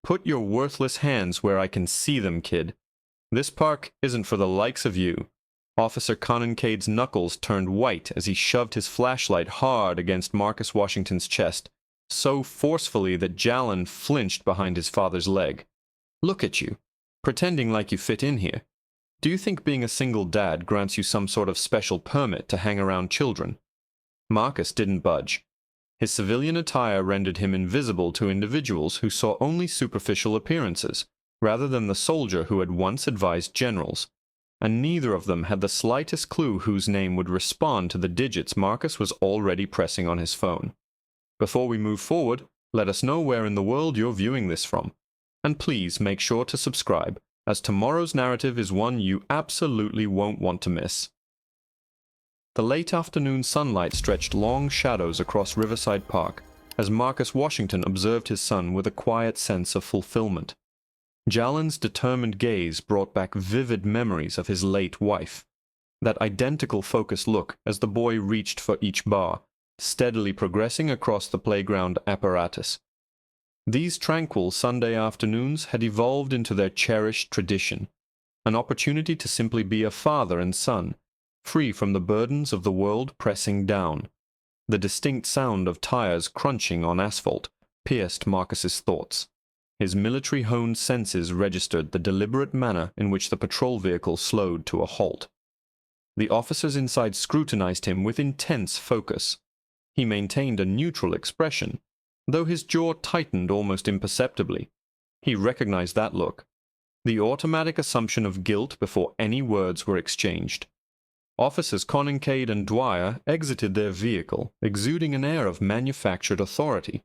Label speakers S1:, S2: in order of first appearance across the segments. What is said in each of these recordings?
S1: Put your worthless hands where I can see them, kid. This park isn't for the likes of you. Officer Conancade's knuckles turned white as he shoved his flashlight hard against Marcus Washington's chest, so forcefully that Jalon flinched behind his father's leg. Look at you, pretending like you fit in here. Do you think being a single dad grants you some sort of special permit to hang around children? Marcus didn't budge. His civilian attire rendered him invisible to individuals who saw only superficial appearances, rather than the soldier who had once advised generals, and neither of them had the slightest clue whose name would respond to the digits Marcus was already pressing on his phone. Before we move forward, let us know where in the world you're viewing this from, and please make sure to subscribe, as tomorrow's narrative is one you absolutely won't want to miss. The late afternoon sunlight stretched long shadows across Riverside Park as Marcus Washington observed his son with a quiet sense of fulfillment. Jalon's determined gaze brought back vivid memories of his late wife, that identical focused look as the boy reached for each bar, steadily progressing across the playground apparatus. These tranquil Sunday afternoons had evolved into their cherished tradition, an opportunity to simply be a father and son, free from the burdens of the world pressing down. The distinct sound of tires crunching on asphalt pierced Marcus's thoughts. His military-honed senses registered the deliberate manner in which the patrol vehicle slowed to a halt. The officers inside scrutinized him with intense focus. He maintained a neutral expression, though his jaw tightened almost imperceptibly. He recognized that look. The automatic assumption of guilt before any words were exchanged. Officers Conancade and Dwyer exited their vehicle, exuding an air of manufactured authority.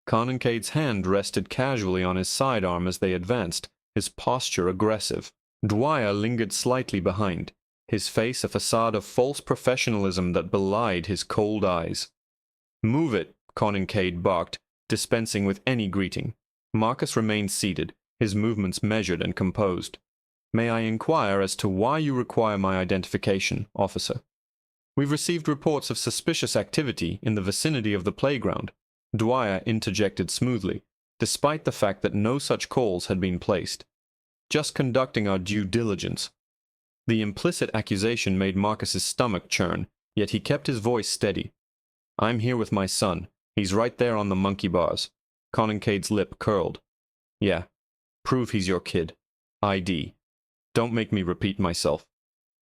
S1: Conancade's hand rested casually on his sidearm as they advanced, his posture aggressive. Dwyer lingered slightly behind, his face a facade of false professionalism that belied his cold eyes. "Move it," Conancade barked, dispensing with any greeting. Marcus remained seated, his movements measured and composed. "May I inquire as to why you require my identification, officer?" "We've received reports of suspicious activity in the vicinity of the playground," Dwyer interjected smoothly, despite the fact that no such calls had been placed. "Just conducting our due diligence." The implicit accusation made Marcus's stomach churn, yet he kept his voice steady. "I'm here with my son. He's right there on the monkey bars." Conancade's lip curled. "Yeah. Prove he's your kid. ID. Don't make me repeat myself."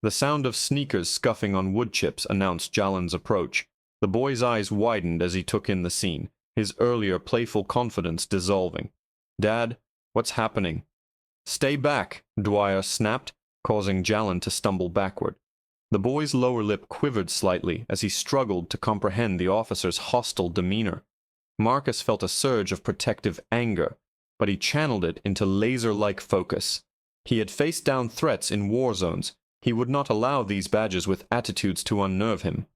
S1: The sound of sneakers scuffing on wood chips announced Jalon's approach. The boy's eyes widened as he took in the scene, his earlier playful confidence dissolving. "Dad, what's happening?" "Stay back," Dwyer snapped, causing Jalon to stumble backward. The boy's lower lip quivered slightly as he struggled to comprehend the officer's hostile demeanor. Marcus felt a surge of protective anger, but he channeled it into laser-like focus. He had faced down threats in war zones. He would not allow these badges with attitudes to unnerve him.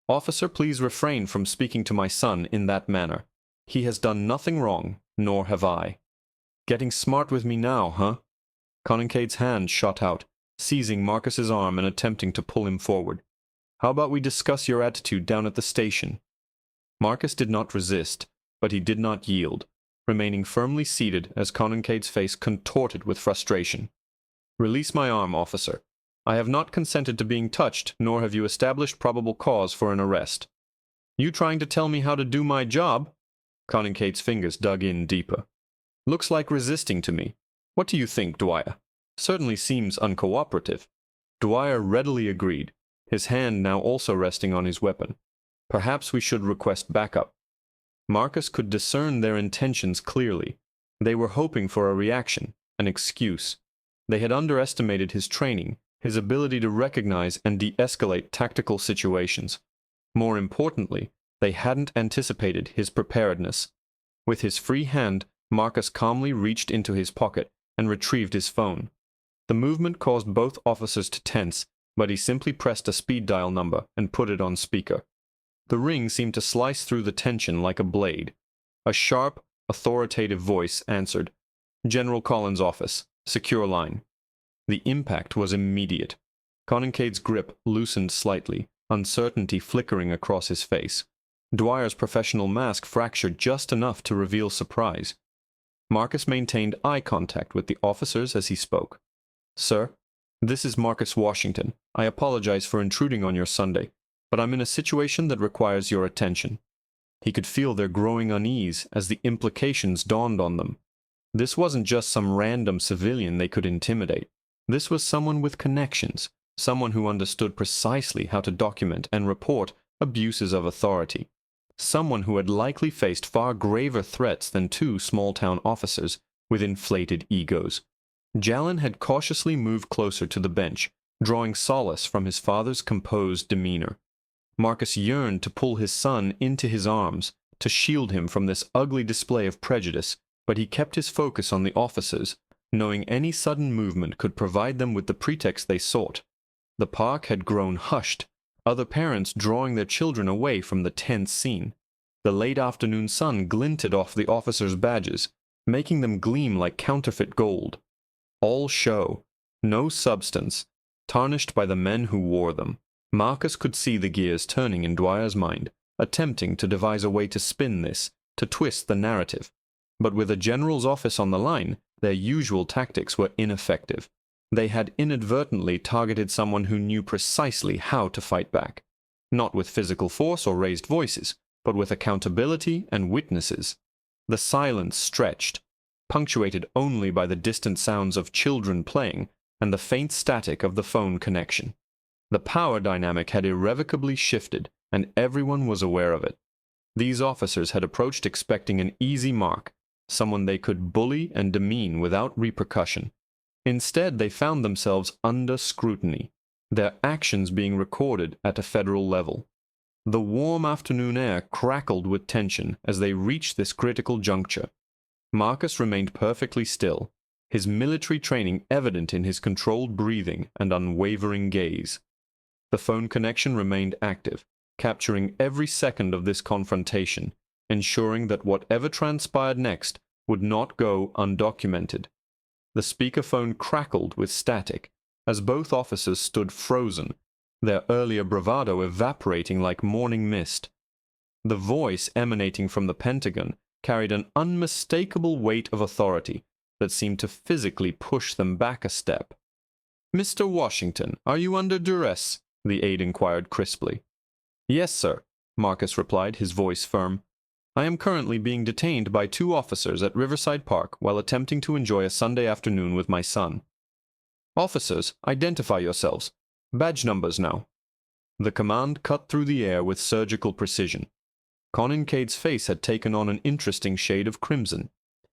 S1: "Officer, please refrain from speaking to my son in that manner. He has done nothing wrong, nor have I." "Getting smart with me now, huh?" Conancade's hand shot out, seizing Marcus's arm and attempting to pull him forward. "How about we discuss your attitude down at the station?" Marcus did not resist, but he did not yield, remaining firmly seated as Conancade's face contorted with frustration. "Release my arm, officer. I have not consented to being touched, nor have you established probable cause for an arrest." "You trying to tell me how to do my job?" Conancade's fingers dug in deeper. "Looks like resisting to me. What do you think, Dwyer? Certainly seems uncooperative." Dwyer readily agreed, his hand now also resting on his weapon. "Perhaps we should request backup." Marcus could discern their intentions clearly. They were hoping for a reaction, an excuse. They had underestimated his training, his ability to recognize and de-escalate tactical situations. More importantly, they hadn't anticipated his preparedness. With his free hand, Marcus calmly reached into his pocket and retrieved his phone. The movement caused both officers to tense, but he simply pressed a speed dial number and put it on speaker. The ring seemed to slice through the tension like a blade. A sharp, authoritative voice answered. "General Collins' office. Secure line." The impact was immediate. Conancade's grip loosened slightly, uncertainty flickering across his face. Dwyer's professional mask fractured just enough to reveal surprise. Marcus maintained eye contact with the officers as he spoke. "Sir, this is Marcus Washington. I apologize for intruding on your Sunday, but I'm in a situation that requires your attention." He could feel their growing unease as the implications dawned on them. This wasn't just some random civilian they could intimidate. This was someone with connections, someone who understood precisely how to document and report abuses of authority, someone who had likely faced far graver threats than two small-town officers with inflated egos. Jalin had cautiously moved closer to the bench, drawing solace from his father's composed demeanor. Marcus yearned to pull his son into his arms, to shield him from this ugly display of prejudice, but he kept his focus on the officers, knowing any sudden movement could provide them with the pretext they sought. The park had grown hushed, other parents drawing their children away from the tense scene. The late afternoon sun glinted off the officers' badges, making them gleam like counterfeit gold. All show, no substance, tarnished by the men who wore them. Marcus could see the gears turning in Dwyer's mind, attempting to devise a way to spin this, to twist the narrative. But with a general's office on the line, their usual tactics were ineffective. They had inadvertently targeted someone who knew precisely how to fight back. Not with physical force or raised voices, but with accountability and witnesses. The silence stretched, punctuated only by the distant sounds of children playing and the faint static of the phone connection. The power dynamic had irrevocably shifted, and everyone was aware of it. These officers had approached expecting an easy mark, someone they could bully and demean without repercussion. Instead, they found themselves under scrutiny, their actions being recorded at a federal level. The warm afternoon air crackled with tension as they reached this critical juncture. Marcus remained perfectly still, his military training evident in his controlled breathing and unwavering gaze. The phone connection remained active, capturing every second of this confrontation, ensuring that whatever transpired next would not go undocumented. The speakerphone crackled with static as both officers stood frozen, their earlier bravado evaporating like morning mist. The voice emanating from the Pentagon carried an unmistakable weight of authority that seemed to physically push them back a step. "Mr. Washington, are you under duress?" the aide inquired crisply. "Yes, sir," Marcus replied, his voice firm. "I am currently being detained by two officers at Riverside Park while attempting to enjoy a Sunday afternoon with my son." "Officers, identify yourselves. Badge numbers now." The command cut through the air with surgical precision. Cade's face had taken on an interesting shade of crimson,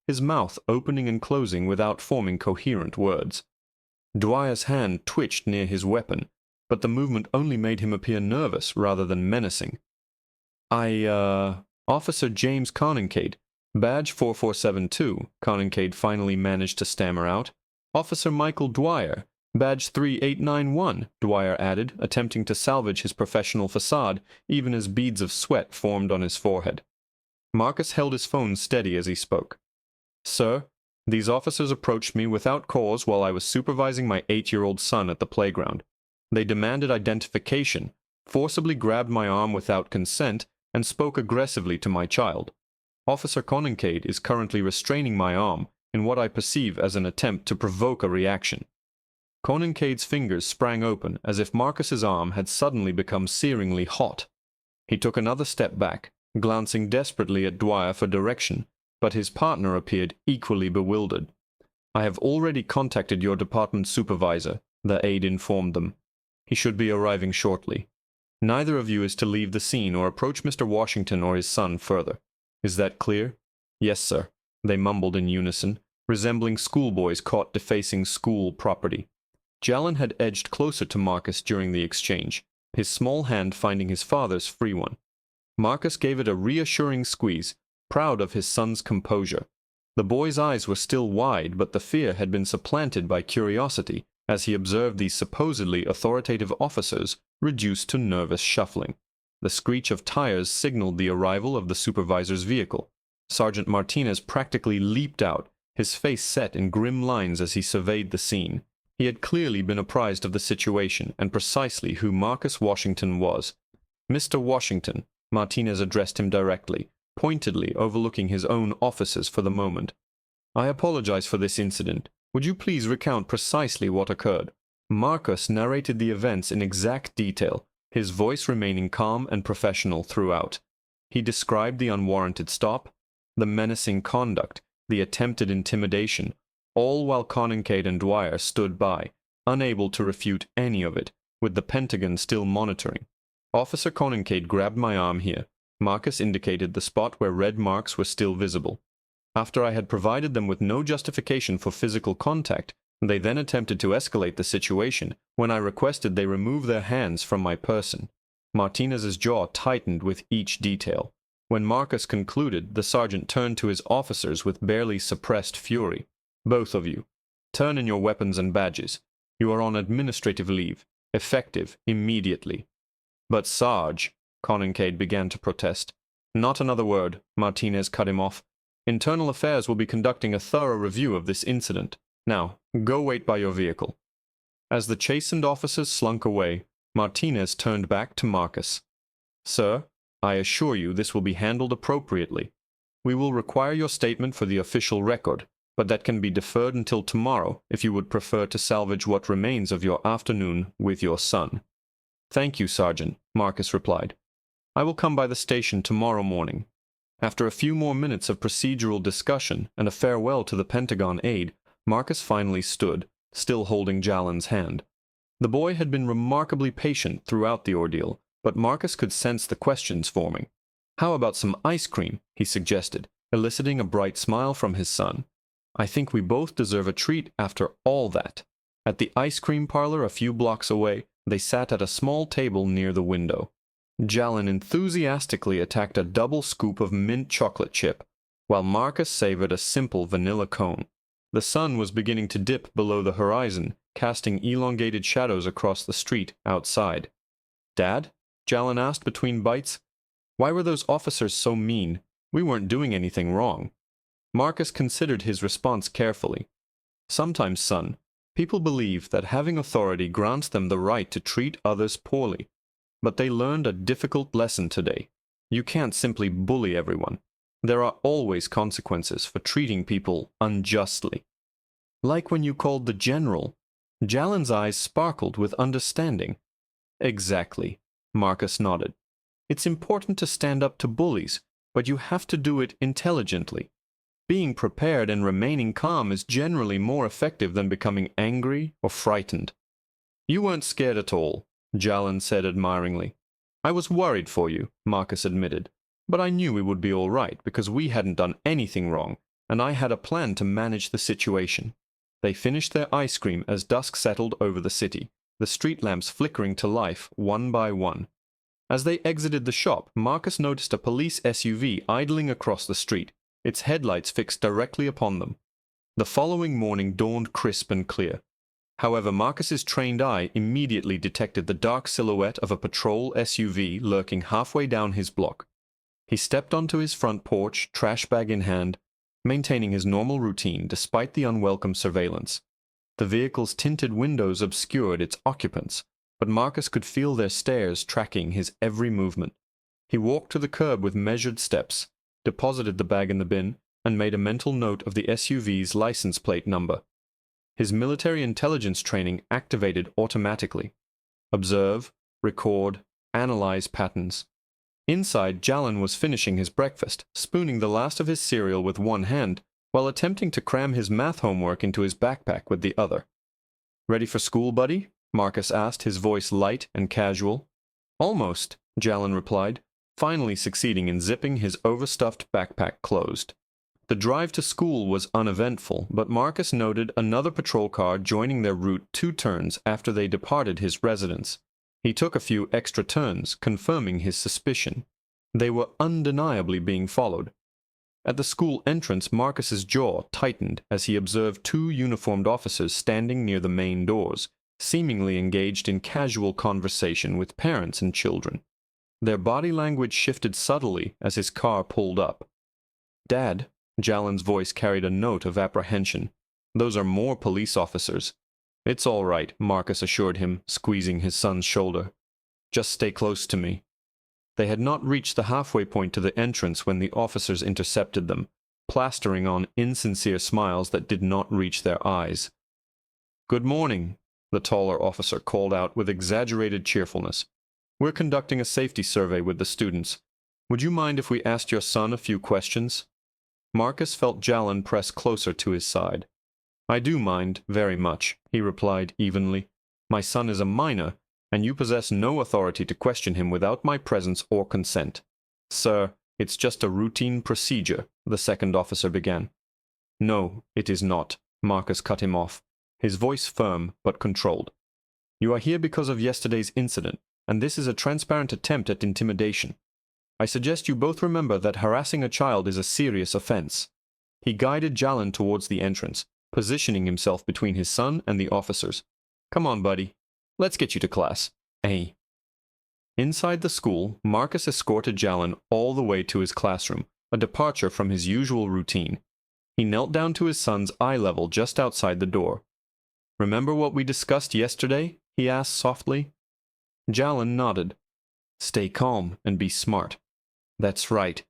S1: his mouth opening and closing without forming coherent words. Dwyer's hand twitched near his weapon, but the movement only made him appear nervous rather than menacing. Officer James Cade, badge 4472, Cade finally managed to stammer out. "Officer Michael Dwyer, badge 3891, Dwyer added, attempting to salvage his professional facade, even as beads of sweat formed on his forehead. Marcus held his phone steady as he spoke. "Sir, these officers approached me without cause while I was supervising my 8-year-old son at the playground. They demanded identification, forcibly grabbed my arm without consent, and spoke aggressively to my child. Officer Cade is currently restraining my arm in what I perceive as an attempt to provoke a reaction." Cade's fingers sprang open as if Marcus's arm had suddenly become searingly hot. He took another step back, glancing desperately at Dwyer for direction, but his partner appeared equally bewildered. "I have already contacted your department supervisor," the aide informed them. "He should be arriving shortly. Neither of you is to leave the scene or approach Mr. Washington or his son further. Is that clear?" "Yes, sir," they mumbled in unison, resembling schoolboys caught defacing school property. Jalin had edged closer to Marcus during the exchange, his small hand finding his father's free one. Marcus gave it a reassuring squeeze, proud of his son's composure. The boy's eyes were still wide, but the fear had been supplanted by curiosity as he observed these supposedly authoritative officers reduced to nervous shuffling. The screech of tires signaled the arrival of the supervisor's vehicle. Sergeant Martinez practically leaped out, his face set in grim lines as he surveyed the scene. He had clearly been apprised of the situation and precisely who Marcus Washington was. "Mr. Washington," Martinez addressed him directly, pointedly overlooking his own officers for the moment. I apologize for this incident. Would you please recount precisely what occurred? Marcus narrated the events in exact detail, his voice remaining calm and professional throughout. He described the unwarranted stop, the menacing conduct, the attempted intimidation, all while Conincade and Dwyer stood by, unable to refute any of it, with the Pentagon still monitoring. Officer Conincade grabbed my arm here. Marcus indicated the spot where red marks were still visible. After I had provided them with no justification for physical contact, they then attempted to escalate the situation when I requested they remove their hands from my person. Martinez's jaw tightened with each detail. When Marcus concluded, the sergeant turned to his officers with barely suppressed fury. Both of you, turn in your weapons and badges. You are on administrative leave, effective immediately. But Sarge, Conincade began to protest. Not another word, Martinez cut him off. Internal Affairs will be conducting a thorough review of this incident. Now, go wait by your vehicle. As the chastened officers slunk away, Martinez turned back to Marcus. Sir, I assure you this will be handled appropriately. We will require your statement for the official record, but that can be deferred until tomorrow if you would prefer to salvage what remains of your afternoon with your son. Thank you, Sergeant, Marcus replied. I will come by the station tomorrow morning. After a few more minutes of procedural discussion and a farewell to the Pentagon aide, Marcus finally stood, still holding Jalen's hand. The boy had been remarkably patient throughout the ordeal, but Marcus could sense the questions forming. How about some ice cream, he suggested, eliciting a bright smile from his son. I think we both deserve a treat after all that. At the ice cream parlor a few blocks away, they sat at a small table near the window. Jalen enthusiastically attacked a double scoop of mint chocolate chip, while Marcus savored a simple vanilla cone. The sun was beginning to dip below the horizon, casting elongated shadows across the street outside. Dad? Jalen asked between bites. Why were those officers so mean? We weren't doing anything wrong. Marcus considered his response carefully. Sometimes, son, people believe that having authority grants them the right to treat others poorly. But they learned a difficult lesson today. You can't simply bully everyone. There are always consequences for treating people unjustly. Like when you called the general. Jalen's eyes sparkled with understanding. Exactly, Marcus nodded. It's important to stand up to bullies, but you have to do it intelligently. Being prepared and remaining calm is generally more effective than becoming angry or frightened. You weren't scared at all, Jalen said admiringly. I was worried for you, Marcus admitted, but I knew we would be all right because we hadn't done anything wrong, and I had a plan to manage the situation. They finished their ice cream as dusk settled over the city, the street lamps flickering to life one by one. As they exited the shop, Marcus noticed a police SUV idling across the street, its headlights fixed directly upon them. The following morning dawned crisp and clear. However, Marcus's trained eye immediately detected the dark silhouette of a patrol SUV lurking halfway down his block. He stepped onto his front porch, trash bag in hand, maintaining his normal routine despite the unwelcome surveillance. The vehicle's tinted windows obscured its occupants, but Marcus could feel their stares tracking his every movement. He walked to the curb with measured steps, deposited the bag in the bin, and made a mental note of the SUV's license plate number. His military intelligence training activated automatically. Observe, record, analyze patterns. Inside, Jalen was finishing his breakfast, spooning the last of his cereal with one hand, while attempting to cram his math homework into his backpack with the other. Ready for school, buddy? Marcus asked, his voice light and casual. Almost, Jalen replied, finally succeeding in zipping his overstuffed backpack closed. The drive to school was uneventful, but Marcus noted another patrol car joining their route 2 turns after they departed his residence. He took a few extra turns, confirming his suspicion. They were undeniably being followed. At the school entrance, Marcus's jaw tightened as he observed 2 uniformed officers standing near the main doors, seemingly engaged in casual conversation with parents and children. Their body language shifted subtly as his car pulled up. Dad, Jalen's voice carried a note of apprehension. Those are more police officers. It's all right, Marcus assured him, squeezing his son's shoulder. Just stay close to me. They had not reached the halfway point to the entrance when the officers intercepted them. plastering on insincere smiles that did not reach their eyes. "Good morning," the taller officer called out with exaggerated cheerfulness. "We're conducting a safety survey with the students. Would you mind if we asked your son a few questions?" Marcus felt Jalin press closer to his side. "I do mind, very much," he replied evenly. "My son is a minor, and you possess no authority to question him without my presence or consent." "Sir, it's just a routine procedure," the second officer began. "No, it is not," Marcus cut him off, his voice firm but controlled. "You are here because of yesterday's incident, and this is a transparent attempt at intimidation. I suggest you both remember that harassing a child is a serious offense." He guided Jalin towards the entrance, positioning himself between his son and the officers. "Come on, buddy. Let's get you to class. A." Inside the school, Marcus escorted Jalin all the way to his classroom, a departure from his usual routine. He knelt down to his son's eye level just outside the door. "Remember what we discussed yesterday?" he asked softly. Jalin nodded. "Stay calm and be smart." "That's right.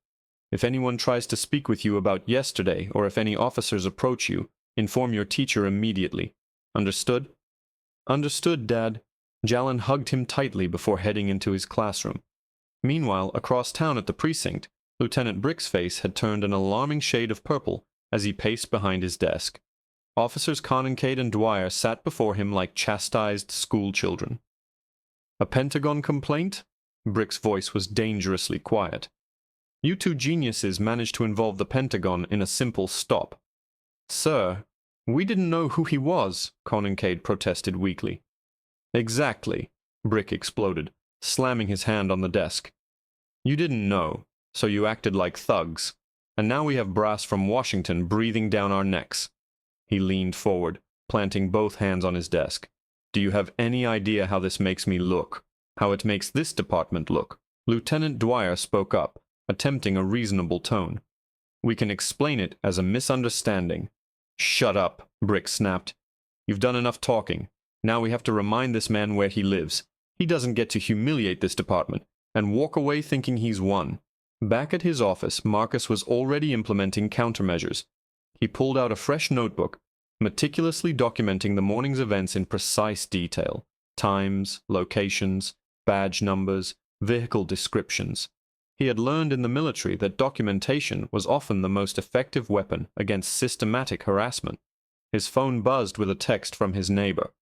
S1: If anyone tries to speak with you about yesterday, or if any officers approach you, inform your teacher immediately. Understood?" "Understood, Dad." Jalin hugged him tightly before heading into his classroom. Meanwhile, across town at the precinct, Lieutenant Brick's face had turned an alarming shade of purple as he paced behind his desk. Officers Canoncade and Dwyer sat before him like chastised school children. "A Pentagon complaint?" Brick's voice was dangerously quiet. "You two geniuses managed to involve the Pentagon in a simple stop." "Sir, we didn't know who he was," Canoncade protested weakly. "Exactly," Brick exploded, slamming his hand on the desk. "You didn't know, so you acted like thugs. And now we have brass from Washington breathing down our necks." He leaned forward, planting both hands on his desk. "Do you have any idea how this makes me look? How it makes this department look?" Lieutenant Dwyer spoke up, attempting a reasonable tone. "We can explain it as a misunderstanding." "Shut up," Brick snapped. "You've done enough talking. Now we have to remind this man where he lives. He doesn't get to humiliate this department and walk away thinking he's won." Back at his office, Marcus was already implementing countermeasures. He pulled out a fresh notebook, meticulously documenting the morning's events in precise detail: times, locations, badge numbers, vehicle descriptions. He had learned in the military that documentation was often the most effective weapon against systematic harassment. His phone buzzed with a text from his neighbor.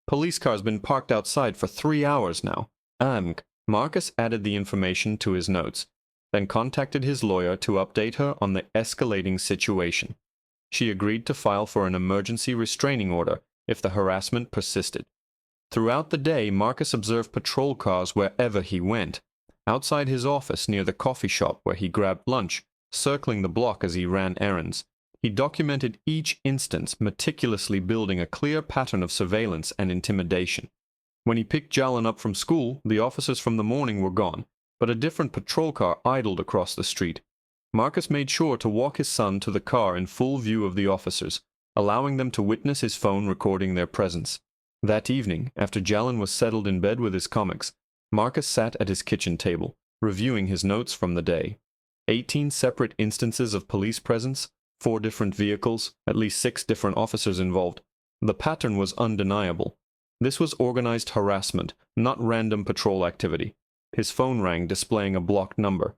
S1: "Police car's been parked outside for 3 hours now." Marcus added the information to his notes, then contacted his lawyer to update her on the escalating situation. She agreed to file for an emergency restraining order if the harassment persisted. Throughout the day, Marcus observed patrol cars wherever he went. Outside his office near the coffee shop where he grabbed lunch, circling the block as he ran errands. He documented each instance, meticulously building a clear pattern of surveillance and intimidation. When he picked Jalin up from school, the officers from the morning were gone, but a different patrol car idled across the street. Marcus made sure to walk his son to the car in full view of the officers, allowing them to witness his phone recording their presence. That evening, after Jalin was settled in bed with his comics, Marcus sat at his kitchen table, reviewing his notes from the day. 18 separate instances of police presence, 4 different vehicles, at least 6 different officers involved. The pattern was undeniable. This was organized harassment, not random patrol activity. His phone rang, displaying a blocked number.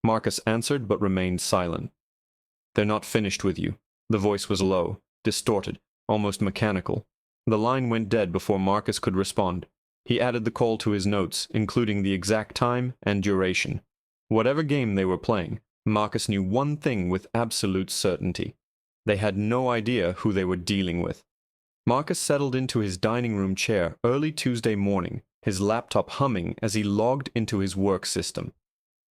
S1: Marcus answered but remained silent. "They're not finished with you." The voice was low, distorted, almost mechanical. The line went dead before Marcus could respond. He added the call to his notes, including the exact time and duration. Whatever game they were playing, Marcus knew one thing with absolute certainty. They had no idea who they were dealing with. Marcus settled into his dining room chair early Tuesday morning, his laptop humming as he logged into his work system.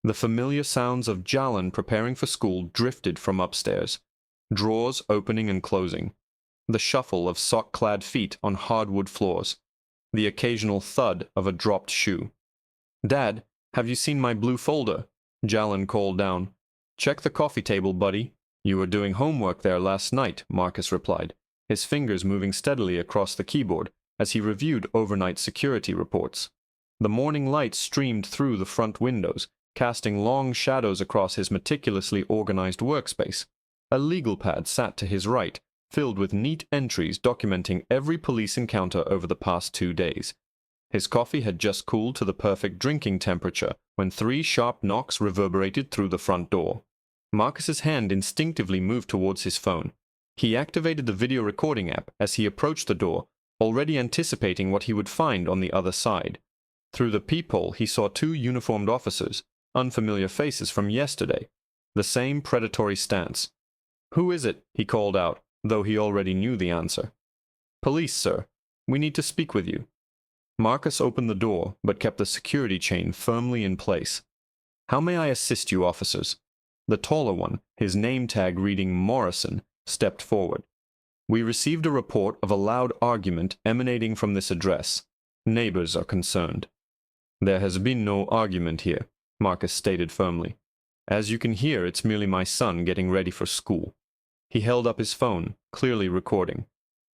S1: The familiar sounds of Jalin preparing for school drifted from upstairs, drawers opening and closing, the shuffle of sock-clad feet on hardwood floors, the occasional thud of a dropped shoe. "Dad, have you seen my blue folder?" Jalin called down. "Check the coffee table, buddy." "You were doing homework there last night," Marcus replied, his fingers moving steadily across the keyboard as he reviewed overnight security reports. The morning light streamed through the front windows, casting long shadows across his meticulously organized workspace. A legal pad sat to his right, filled with neat entries documenting every police encounter over the past 2 days. His coffee had just cooled to the perfect drinking temperature when 3 sharp knocks reverberated through the front door. Marcus's hand instinctively moved towards his phone. He activated the video recording app as he approached the door, already anticipating what he would find on the other side. Through the peephole he saw 2 uniformed officers, unfamiliar faces from yesterday, the same predatory stance. "Who is it?" he called out, though he already knew the answer. "Police, sir. We need to speak with you." Marcus opened the door, but kept the security chain firmly in place. "How may I assist you, officers?" The taller one, his name tag reading Morrison, stepped forward. "We received a report of a loud argument emanating from this address. Neighbors are concerned." "There has been no argument here," Marcus stated firmly. "As you can hear, it's merely my son getting ready for school." He held up his phone, clearly recording.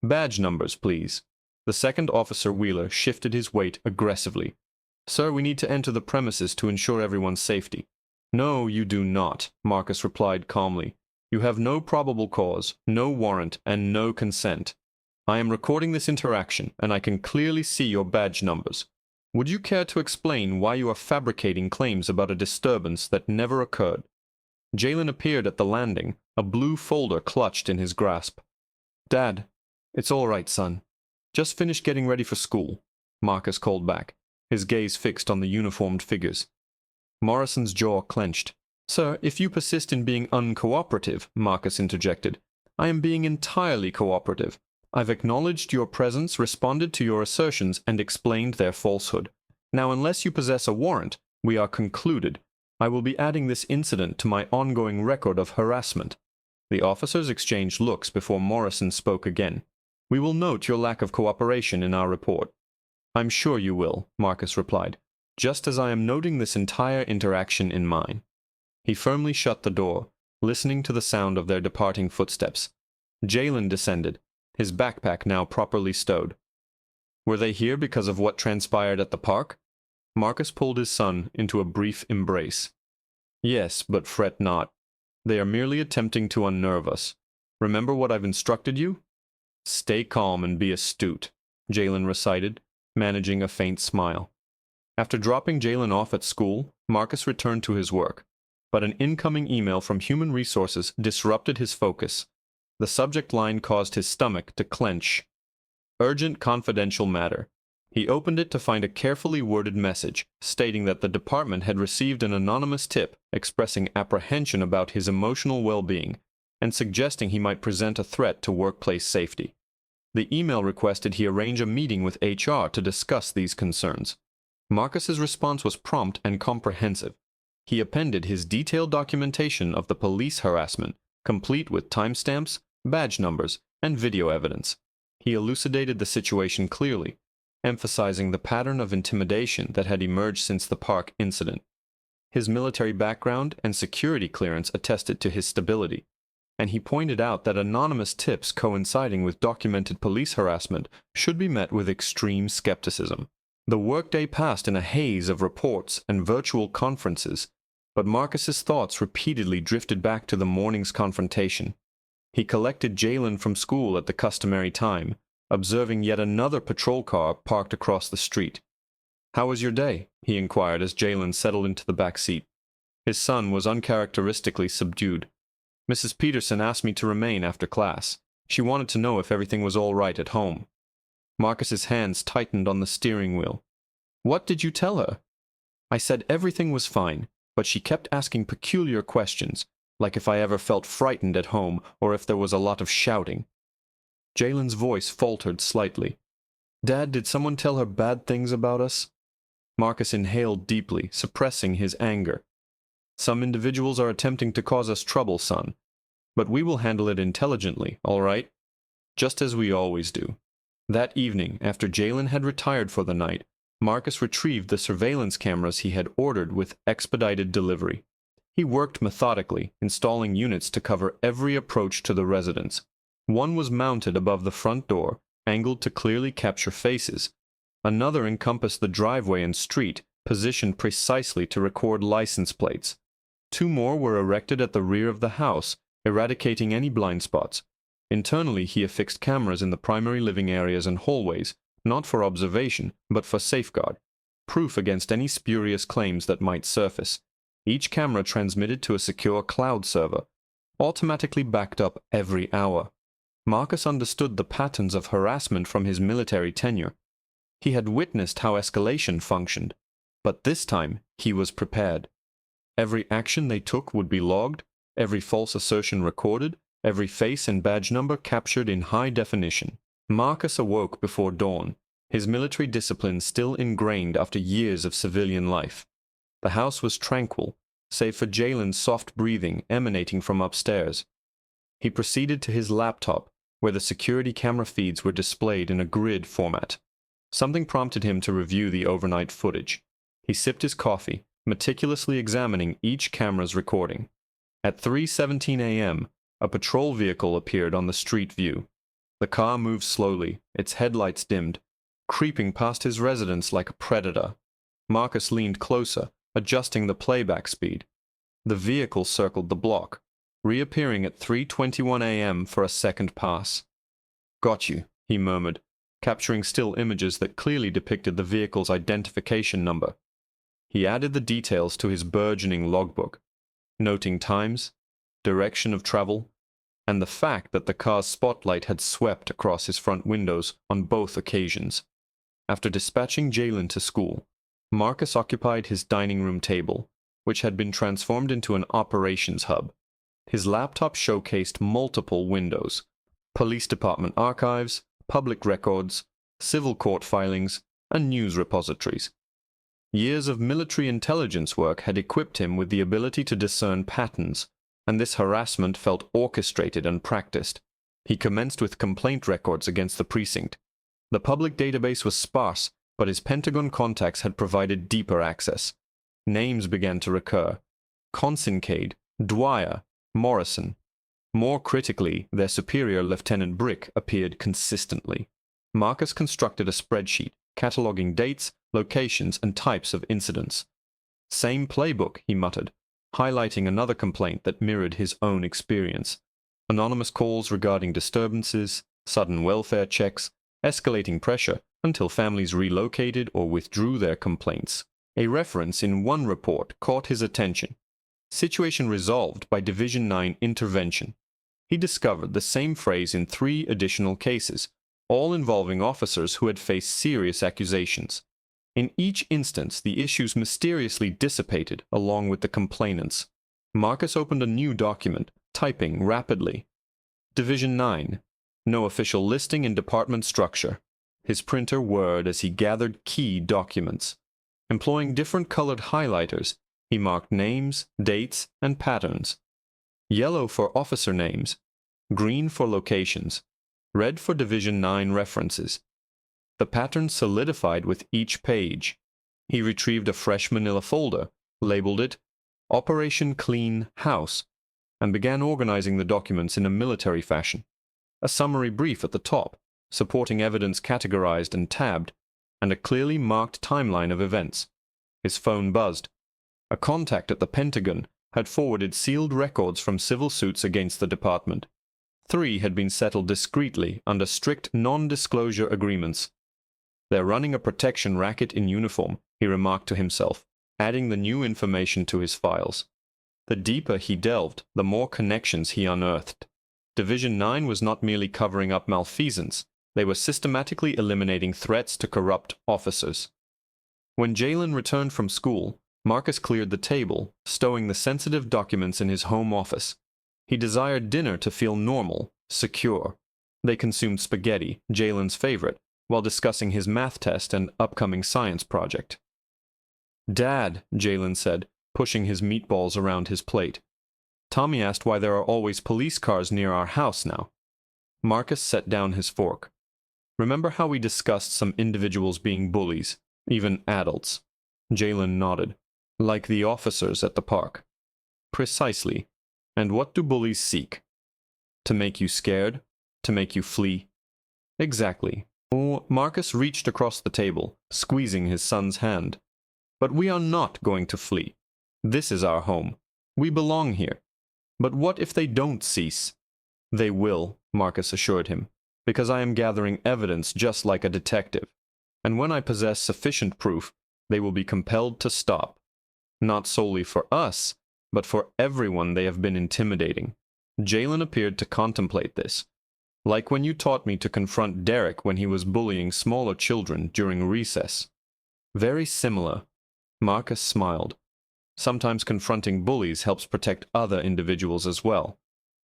S1: "Badge numbers, please." The second officer, Wheeler, shifted his weight aggressively. "Sir, we need to enter the premises to ensure everyone's safety." "No, you do not," Marcus replied calmly. "You have no probable cause, no warrant, and no consent. I am recording this interaction, and I can clearly see your badge numbers. Would you care to explain why you are fabricating claims about a disturbance that never occurred?" Jalen appeared at the landing, a blue folder clutched in his grasp. "Dad, it's all right, son. Just finished getting ready for school," Marcus called back, his gaze fixed on the uniformed figures. Morrison's jaw clenched. "Sir, if you persist in being uncooperative," Marcus interjected, "I am being entirely cooperative. I've acknowledged your presence, responded to your assertions, and explained their falsehood. Now, unless you possess a warrant, we are concluded. I will be adding this incident to my ongoing record of harassment." The officers exchanged looks before Morrison spoke again. "We will note your lack of cooperation in our report." "I'm sure you will," Marcus replied, "just as I am noting this entire interaction in mine." He firmly shut the door, listening to the sound of their departing footsteps. Jalen descended, his backpack now properly stowed. "Were they here because of what transpired at the park?" Marcus pulled his son into a brief embrace. "Yes, but fret not. They are merely attempting to unnerve us. Remember what I've instructed you?" "Stay calm and be astute," Jalen recited, managing a faint smile. After dropping Jalen off at school, Marcus returned to his work, but an incoming email from Human Resources disrupted his focus. The subject line caused his stomach to clench. "Urgent confidential matter." He opened it to find a carefully worded message stating that the department had received an anonymous tip expressing apprehension about his emotional well-being and suggesting he might present a threat to workplace safety. The email requested he arrange a meeting with HR to discuss these concerns. Marcus's response was prompt and comprehensive. He appended his detailed documentation of the police harassment, complete with timestamps, badge numbers, and video evidence. He elucidated the situation clearly, emphasizing the pattern of intimidation that had emerged since the park incident. His military background and security clearance attested to his stability, and he pointed out that anonymous tips coinciding with documented police harassment should be met with extreme skepticism. The workday passed in a haze of reports and virtual conferences, but Marcus's thoughts repeatedly drifted back to the morning's confrontation. He collected Jalen from school at the customary time, observing yet another patrol car parked across the street. "How was your day?" he inquired as Jalen settled into the back seat. His son was uncharacteristically subdued. "Mrs. Peterson asked me to remain after class. She wanted to know if everything was all right at home." Marcus's hands tightened on the steering wheel. "What did you tell her?" "I said everything was fine, but she kept asking peculiar questions, like if I ever felt frightened at home or if there was a lot of shouting." Jalen's voice faltered slightly. "Dad, did someone tell her bad things about us?" Marcus inhaled deeply, suppressing his anger. "Some individuals are attempting to cause us trouble, son. But we will handle it intelligently, all right? Just as we always do." That evening, after Jalen had retired for the night, Marcus retrieved the surveillance cameras he had ordered with expedited delivery. He worked methodically, installing units to cover every approach to the residence. One was mounted above the front door, angled to clearly capture faces. Another encompassed the driveway and street, positioned precisely to record license plates. 2 more were erected at the rear of the house, eradicating any blind spots. Internally, he affixed cameras in the primary living areas and hallways, not for observation, but for safeguard, proof against any spurious claims that might surface. Each camera transmitted to a secure cloud server, automatically backed up every hour. Marcus understood the patterns of harassment from his military tenure. He had witnessed how escalation functioned, but this time he was prepared. Every action they took would be logged, every false assertion recorded, every face and badge number captured in high definition. Marcus awoke before dawn, his military discipline still ingrained after years of civilian life. The house was tranquil, save for Jalen's soft breathing emanating from upstairs. He proceeded to his laptop, where the security camera feeds were displayed in a grid format. Something prompted him to review the overnight footage. He sipped his coffee, meticulously examining each camera's recording. At 3:17 a.m., a patrol vehicle appeared on the street view. The car moved slowly, its headlights dimmed, creeping past his residence like a predator. Marcus leaned closer, adjusting the playback speed. The vehicle circled the block, reappearing at 3:21 a.m. for a second pass. "Got you," he murmured, capturing still images that clearly depicted the vehicle's identification number. He added the details to his burgeoning logbook, noting times, direction of travel, and the fact that the car's spotlight had swept across his front windows on both occasions. After dispatching Jalen to school, Marcus occupied his dining room table, which had been transformed into an operations hub. His laptop showcased multiple windows: police department archives, public records, civil court filings, and news repositories. Years of military intelligence work had equipped him with the ability to discern patterns, and this harassment felt orchestrated and practiced. He commenced with complaint records against the precinct. The public database was sparse, but his Pentagon contacts had provided deeper access. Names began to recur: Consincade, Dwyer, Morrison. More critically, their superior, Lieutenant Brick, appeared consistently. Marcus constructed a spreadsheet, cataloging dates, locations, and types of incidents. "Same playbook," he muttered, highlighting another complaint that mirrored his own experience: anonymous calls regarding disturbances, sudden welfare checks, escalating pressure until families relocated or withdrew their complaints. A reference in one report caught his attention: situation resolved by Division 9 intervention. He discovered the same phrase in 3 additional cases, all involving officers who had faced serious accusations. In each instance, the issues mysteriously dissipated along with the complainants. Marcus opened a new document, typing rapidly. Division 9. No official listing in department structure. His printer whirred as he gathered key documents. Employing different colored highlighters, he marked names, dates, and patterns. Yellow for officer names, green for locations, red for Division 9 references. The pattern solidified with each page. He retrieved a fresh manila folder, labeled it Operation Clean House, and began organizing the documents in a military fashion. A summary brief at the top, supporting evidence categorized and tabbed, and a clearly marked timeline of events. His phone buzzed. A contact at the Pentagon had forwarded sealed records from civil suits against the department. 3 had been settled discreetly under strict non-disclosure agreements. "They're running a protection racket in uniform," he remarked to himself, adding the new information to his files. The deeper he delved, the more connections he unearthed. Division 9 was not merely covering up malfeasance, they were systematically eliminating threats to corrupt officers. When Jalen returned from school, Marcus cleared the table, stowing the sensitive documents in his home office. He desired dinner to feel normal, secure. They consumed spaghetti, Jalen's favorite, while discussing his math test and upcoming science project. "Dad," Jalen said, pushing his meatballs around his plate. "Tommy asked why there are always police cars near our house now." Marcus set down his fork. "Remember how we discussed some individuals being bullies, even adults?" Jalen nodded. "Like the officers at the park." "Precisely. And what do bullies seek? To make you scared? To make you flee?" "Exactly." Oh, Marcus reached across the table, squeezing his son's hand. "But we are not going to flee. This is our home. We belong here. But what if they don't cease? They will, Marcus assured him, because I am gathering evidence just like a detective. And when I possess sufficient proof, they will be compelled to stop. Not solely for us, but for everyone they have been intimidating. Jalen appeared to contemplate this. Like when you taught me to confront Derek when he was bullying smaller children during recess. Very similar. Marcus smiled. Sometimes confronting bullies helps protect other individuals as well.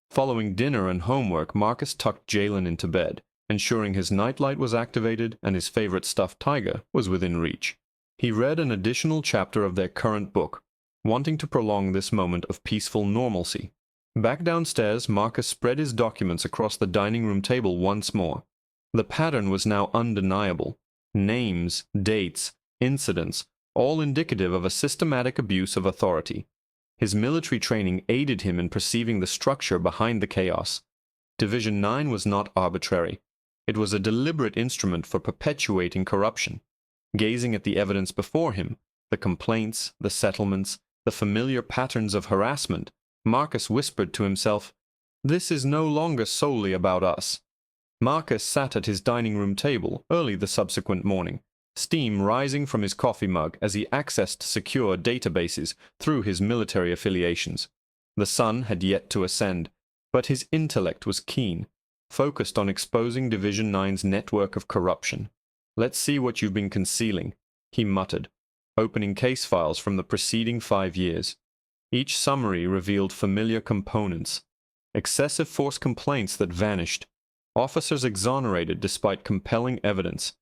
S1: Following dinner and homework, Marcus tucked Jalen into bed, ensuring his nightlight was activated and his favorite stuffed tiger was within reach. He read an additional chapter of their current book, wanting to prolong this moment of peaceful normalcy. Back downstairs, Marcus spread his documents across the dining room table once more. The pattern was now undeniable. Names, dates, incidents, all indicative of a systematic abuse of authority. His military training aided him in perceiving the structure behind the chaos. Division 9 was not arbitrary. It was a deliberate instrument for perpetuating corruption. Gazing at the evidence before him, the complaints, the settlements, the familiar patterns of harassment, Marcus whispered to himself, "This is no longer solely about us." Marcus sat at his dining room table early the subsequent morning, steam rising from his coffee mug as he accessed secure databases through his military affiliations. The sun had yet to ascend, but his intellect was keen, focused on exposing Division 9's network of corruption. "Let's see what you've been concealing," he muttered, opening case files from the preceding 5 years. Each summary revealed familiar components. Excessive force complaints that vanished. Officers exonerated despite compelling evidence.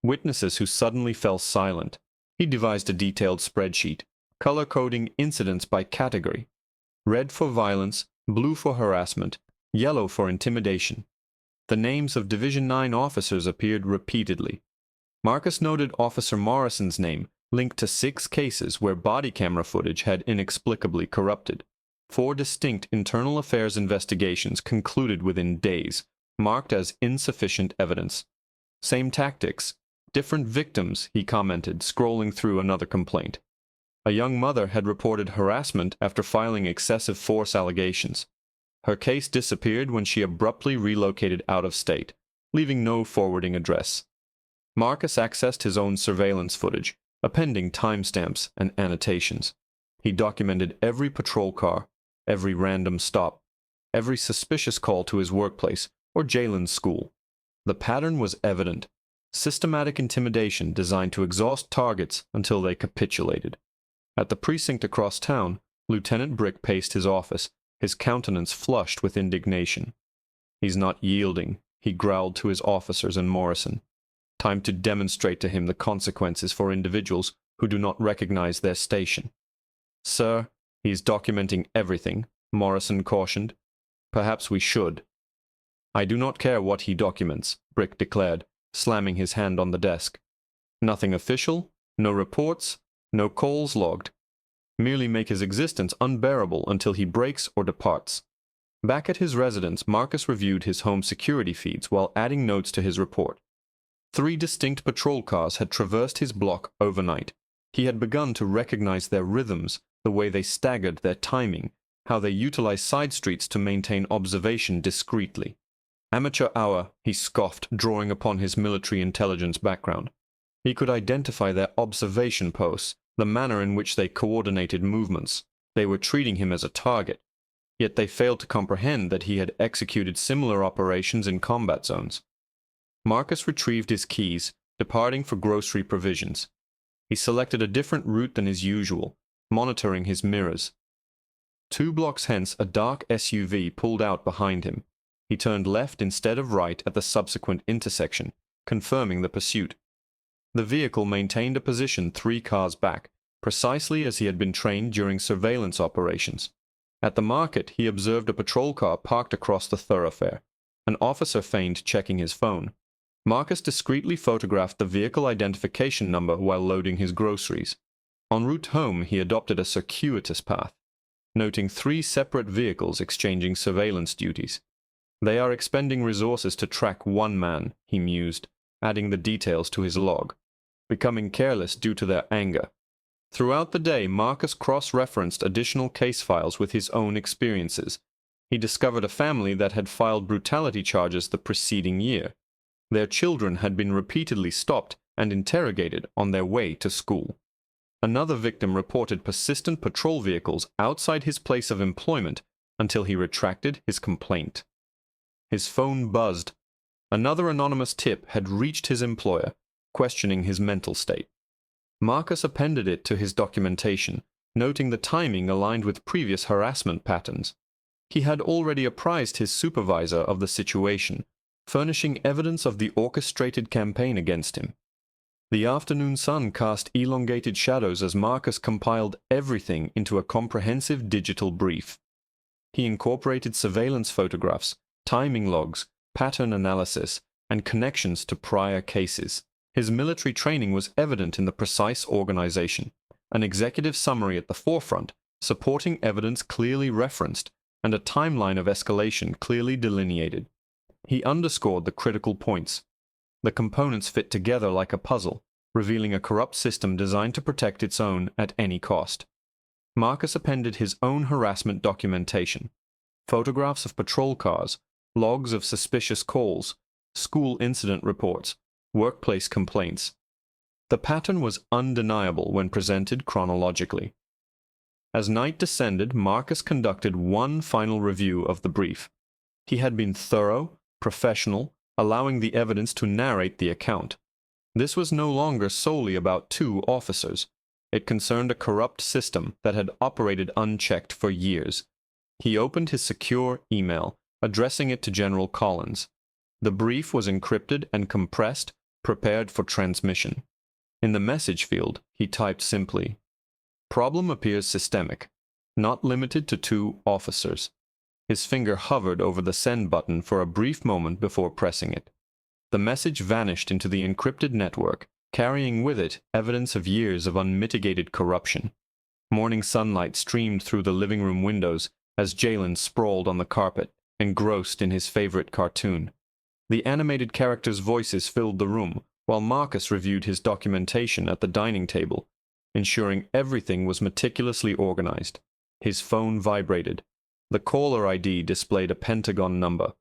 S1: Witnesses who suddenly fell silent. He devised a detailed spreadsheet, color-coding incidents by category. Red for violence, blue for harassment, yellow for intimidation. The names of Division 9 officers appeared repeatedly. Marcus noted Officer Morrison's name linked to 6 cases where body camera footage had inexplicably corrupted. 4 distinct internal affairs investigations concluded within days, marked as insufficient evidence. Same tactics, different victims, he commented, scrolling through another complaint. A young mother had reported harassment after filing excessive force allegations. Her case disappeared when she abruptly relocated out of state, leaving no forwarding address. Marcus accessed his own surveillance footage, appending timestamps and annotations. He documented every patrol car, every random stop, every suspicious call to his workplace or Jalen's school. The pattern was evident. Systematic intimidation designed to exhaust targets until they capitulated. At the precinct across town, Lieutenant Brick paced his office, his countenance flushed with indignation. "He's not yielding," he growled to his officers and Morrison. "Time to demonstrate to him the consequences for individuals who do not recognize their station." "Sir, he's documenting everything," Morrison cautioned. "Perhaps we should." "I do not care what he documents," Brick declared, slamming his hand on the desk. "Nothing official, no reports, no calls logged. Merely make his existence unbearable until he breaks or departs." Back at his residence, Marcus reviewed his home security feeds while adding notes to his report. 3 distinct patrol cars had traversed his block overnight. He had begun to recognize their rhythms, the way they staggered, their timing, how they utilized side streets to maintain observation discreetly. "Amateur hour," he scoffed, drawing upon his military intelligence background. He could identify their observation posts, the manner in which they coordinated movements. They were treating him as a target. Yet they failed to comprehend that he had executed similar operations in combat zones. Marcus retrieved his keys, departing for grocery provisions. He selected a different route than his usual, monitoring his mirrors. 2 blocks hence, a dark SUV pulled out behind him. He turned left instead of right at the subsequent intersection, confirming the pursuit. The vehicle maintained a position 3 cars back, precisely as he had been trained during surveillance operations. At the market, he observed a patrol car parked across the thoroughfare. An officer feigned checking his phone. Marcus discreetly photographed the vehicle identification number while loading his groceries. En route home, he adopted a circuitous path, noting 3 separate vehicles exchanging surveillance duties. "They are expending resources to track one man," he mused, adding the details to his log. "Becoming careless due to their anger. Throughout the day, Marcus cross-referenced additional case files with his own experiences. He discovered a family that had filed brutality charges the preceding year. Their children had been repeatedly stopped and interrogated on their way to school. Another victim reported persistent patrol vehicles outside his place of employment until he retracted his complaint. His phone buzzed. Another anonymous tip had reached his employer, questioning his mental state. Marcus appended it to his documentation, noting the timing aligned with previous harassment patterns. He had already apprised his supervisor of the situation, furnishing evidence of the orchestrated campaign against him. The afternoon sun cast elongated shadows as Marcus compiled everything into a comprehensive digital brief. He incorporated surveillance photographs, timing logs, pattern analysis, and connections to prior cases. His military training was evident in the precise organization, an executive summary at the forefront, supporting evidence clearly referenced, and a timeline of escalation clearly delineated. He underscored the critical points. The components fit together like a puzzle, revealing a corrupt system designed to protect its own at any cost. Marcus appended his own harassment documentation: photographs of patrol cars, logs of suspicious calls, school incident reports, workplace complaints. The pattern was undeniable when presented chronologically. As night descended, Marcus conducted one final review of the brief. He had been thorough, professional, allowing the evidence to narrate the account. This was no longer solely about two officers. It concerned a corrupt system that had operated unchecked for years. He opened his secure email, addressing it to General Collins. The brief was encrypted and compressed, prepared for transmission. In the message field, he typed simply, "Problem appears systemic, not limited to two officers." His finger hovered over the send button for a brief moment before pressing it. The message vanished into the encrypted network, carrying with it evidence of years of unmitigated corruption. Morning sunlight streamed through the living room windows as Jalen sprawled on the carpet, engrossed in his favorite cartoon. The animated characters' voices filled the room, while Marcus reviewed his documentation at the dining table, ensuring everything was meticulously organized. His phone vibrated. The caller ID displayed a Pentagon number.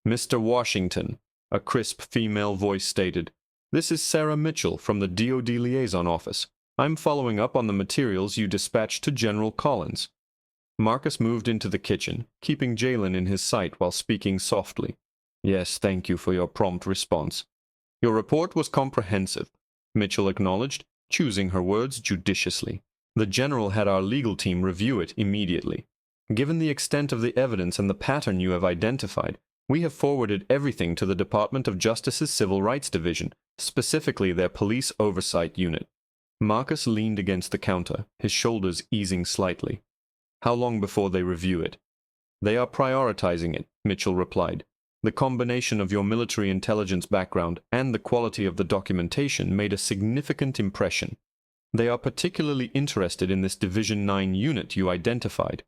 S1: "Mr. Washington," a crisp female voice stated. "This is Sarah Mitchell from the DoD Liaison Office. I'm following up on the materials you dispatched to General Collins." Marcus moved into the kitchen, keeping Jalen in his sight while speaking softly. "Yes, thank you for your prompt response." "Your report was comprehensive," Mitchell acknowledged, choosing her words judiciously. "The General had our legal team review it immediately. Given the extent of the evidence and the pattern you have identified, we have forwarded everything to the Department of Justice's Civil Rights Division, specifically their Police Oversight Unit." Marcus leaned against the counter, his shoulders easing slightly. "How long before they review it?" "They are prioritizing it," Mitchell replied. "The combination of your military intelligence background and the quality of the documentation made a significant impression. They are particularly interested in this Division 9 unit you identified."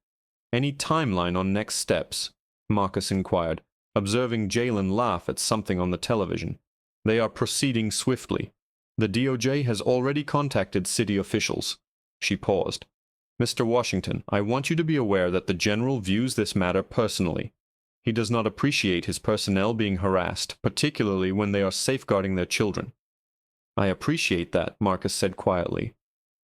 S1: "Any timeline on next steps?" Marcus inquired, observing Jalen laugh at something on the television. "They are proceeding swiftly. The DOJ has already contacted city officials." She paused. "Mr. Washington, I want you to be aware that the General views this matter personally. He does not appreciate his personnel being harassed, particularly when they are safeguarding their children." "I appreciate that," Marcus said quietly.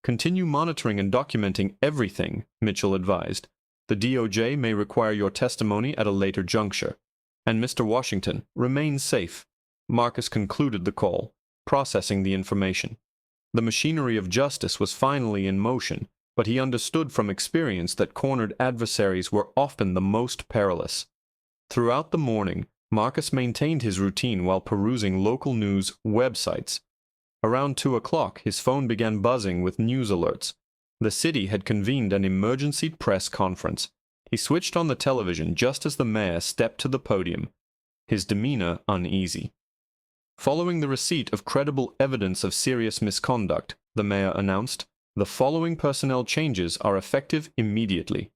S1: "Continue monitoring and documenting everything," Mitchell advised. "The DOJ may require your testimony at a later juncture. And Mr. Washington, remain safe." Marcus concluded the call, processing the information. The machinery of justice was finally in motion, but he understood from experience that cornered adversaries were often the most perilous. Throughout the morning, Marcus maintained his routine while perusing local news websites. Around 2 o'clock, his phone began buzzing with news alerts. The city had convened an emergency press conference. He switched on the television just as the mayor stepped to the podium, his demeanor uneasy. Following the receipt of credible evidence of serious misconduct, the mayor announced, "The following personnel changes are effective immediately.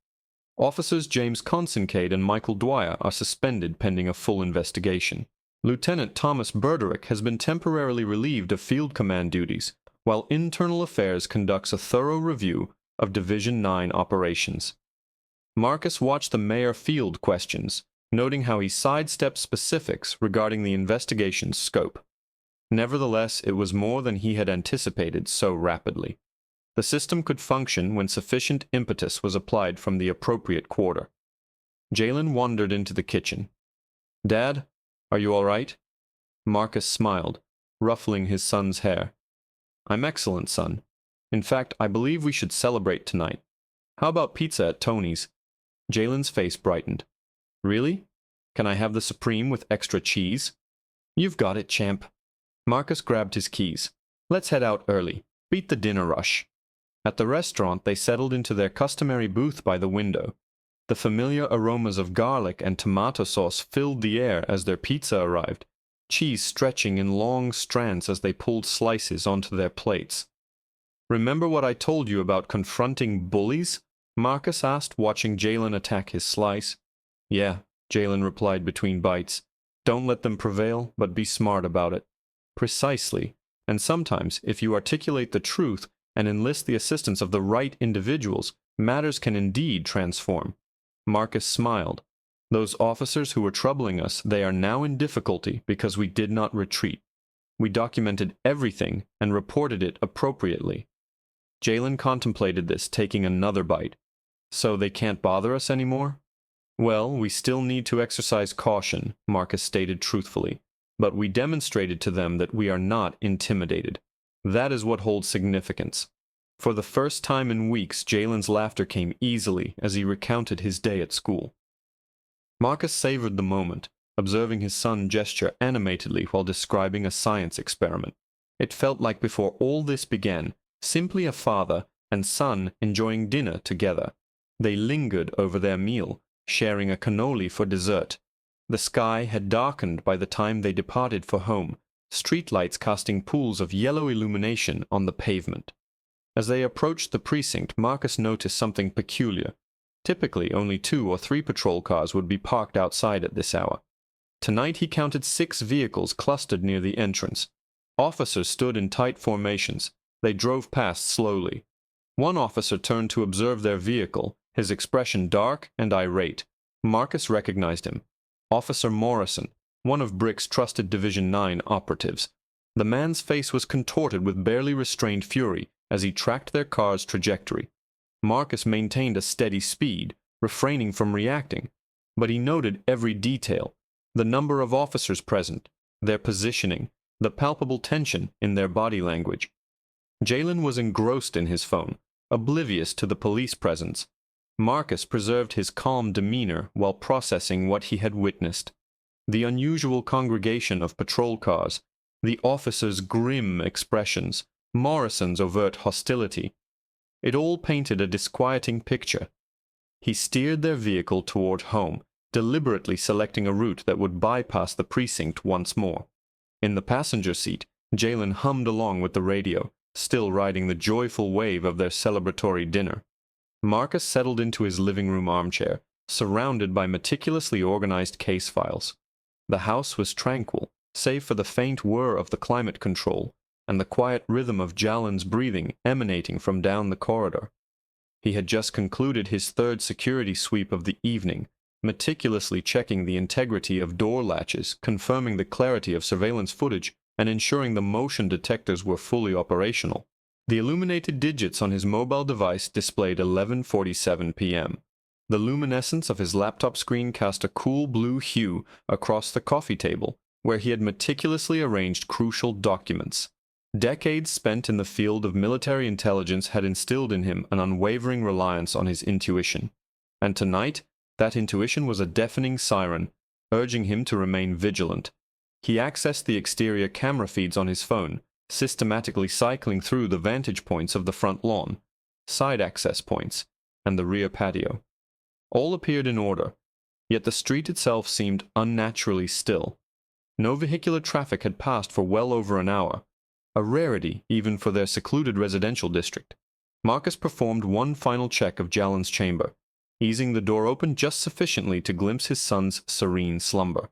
S1: Officers James Consincade and Michael Dwyer are suspended pending a full investigation. Lieutenant Thomas Berderick has been temporarily relieved of field command duties. while Internal Affairs conducts a thorough review of Division 9 operations. Marcus watched the mayor field questions, noting how he sidestepped specifics regarding the investigation's scope. Nevertheless, it was more than he had anticipated so rapidly. The system could function when sufficient impetus was applied from the appropriate quarter. Jalen wandered into the kitchen. "Dad, are you all right?" Marcus smiled, ruffling his son's hair. "I'm excellent, son. In fact, I believe we should celebrate tonight. How about pizza at Tony's?" Jalen's face brightened. "Really? Can I have the Supreme with extra cheese?" "You've got it, champ." Marcus grabbed his keys. "Let's head out early. Beat the dinner rush." At the restaurant, they settled into their customary booth by the window. The familiar aromas of garlic and tomato sauce filled the air as their pizza arrived, cheese stretching in long strands as they pulled slices onto their plates. "Remember what I told you about confronting bullies?" Marcus asked, watching Jalen attack his slice. "Yeah," Jalen replied between bites. "Don't let them prevail, but be smart about it." "Precisely. And sometimes, if you articulate the truth and enlist the assistance of the right individuals, matters can indeed transform." Marcus smiled. "Those officers who were troubling us, they are now in difficulty because we did not retreat. We documented everything and reported it appropriately." Jalen contemplated this, taking another bite. "So they can't bother us anymore?" "Well, we still need to exercise caution," Marcus stated truthfully. "But we demonstrated to them that we are not intimidated. That is what holds significance." For the first time in weeks, Jalen's laughter came easily as he recounted his day at school. Marcus savored the moment, observing his son gesture animatedly while describing a science experiment. It felt like before all this began, simply a father and son enjoying dinner together. They lingered over their meal, sharing a cannoli for dessert. The sky had darkened by the time they departed for home, streetlights casting pools of yellow illumination on the pavement. As they approached the precinct, Marcus noticed something peculiar. Typically, only 2 or 3 patrol cars would be parked outside at this hour. Tonight he counted 6 vehicles clustered near the entrance. Officers stood in tight formations. They drove past slowly. One officer turned to observe their vehicle, his expression dark and irate. Marcus recognized him. Officer Morrison, one of Brick's trusted Division 9 operatives. The man's face was contorted with barely restrained fury as he tracked their car's trajectory. Marcus maintained a steady speed, refraining from reacting, but he noted every detail: the number of officers present, their positioning, the palpable tension in their body language. Jalen was engrossed in his phone, oblivious to the police presence. Marcus preserved his calm demeanor while processing what he had witnessed. The unusual congregation of patrol cars, the officers' grim expressions, Morrison's overt hostility. It all painted a disquieting picture. He steered their vehicle toward home, deliberately selecting a route that would bypass the precinct once more. In the passenger seat, Jalen hummed along with the radio, still riding the joyful wave of their celebratory dinner. Marcus settled into his living room armchair, surrounded by meticulously organized case files. The house was tranquil, save for the faint whir of the climate control and the quiet rhythm of Jalen's breathing emanating from down the corridor. He had just concluded his 3rd security sweep of the evening, meticulously checking the integrity of door latches, confirming the clarity of surveillance footage, and ensuring the motion detectors were fully operational. The illuminated digits on his mobile device displayed 11:47 p.m. The luminescence of his laptop screen cast a cool blue hue across the coffee table, where he had meticulously arranged crucial documents. Decades spent in the field of military intelligence had instilled in him an unwavering reliance on his intuition. And tonight, that intuition was a deafening siren, urging him to remain vigilant. He accessed the exterior camera feeds on his phone, systematically cycling through the vantage points of the front lawn, side access points, and the rear patio. All appeared in order, yet the street itself seemed unnaturally still. No vehicular traffic had passed for well over an hour, a rarity even for their secluded residential district. Marcus performed one final check of Jalen's chamber, easing the door open just sufficiently to glimpse his son's serene slumber.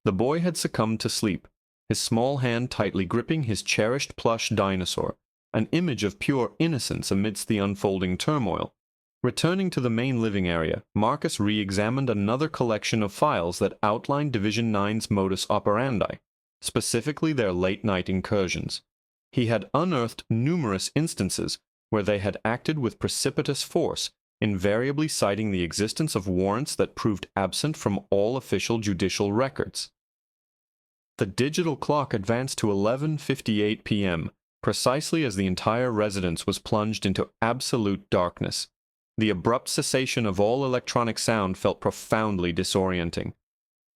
S1: The boy had succumbed to sleep, his small hand tightly gripping his cherished plush dinosaur, an image of pure innocence amidst the unfolding turmoil. Returning to the main living area, Marcus re-examined another collection of files that outlined Division 9's modus operandi, specifically their late-night incursions. He had unearthed numerous instances where they had acted with precipitous force, invariably citing the existence of warrants that proved absent from all official judicial records. The digital clock advanced to 11:58 p.m., precisely as the entire residence was plunged into absolute darkness. The abrupt cessation of all electronic sound felt profoundly disorienting.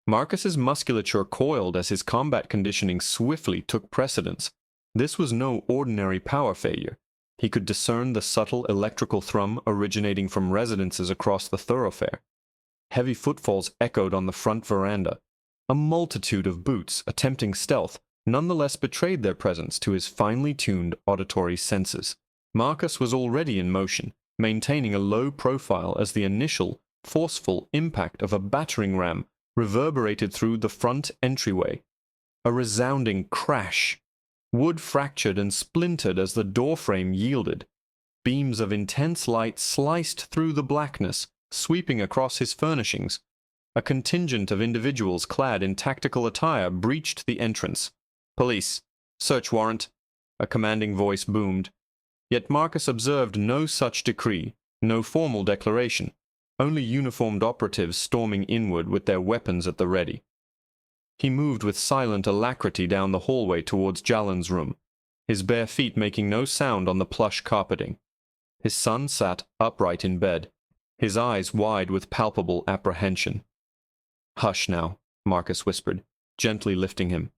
S1: Marcus's musculature coiled as his combat conditioning swiftly took precedence. This was no ordinary power failure. He could discern the subtle electrical thrum originating from residences across the thoroughfare. Heavy footfalls echoed on the front veranda. A multitude of boots, attempting stealth, nonetheless betrayed their presence to his finely tuned auditory senses. Marcus was already in motion, maintaining a low profile as the initial, forceful impact of a battering ram reverberated through the front entryway. A resounding crash. Wood fractured and splintered as the doorframe yielded. Beams of intense light sliced through the blackness, sweeping across his furnishings. A contingent of individuals clad in tactical attire breached the entrance. "Police! Search warrant!" a commanding voice boomed. Yet Marcus observed no such decree, no formal declaration, only uniformed operatives storming inward with their weapons at the ready. He moved with silent alacrity down the hallway towards Jalen's room, his bare feet making no sound on the plush carpeting. His son sat upright in bed, his eyes wide with palpable apprehension. "Hush now," Marcus whispered, gently lifting him.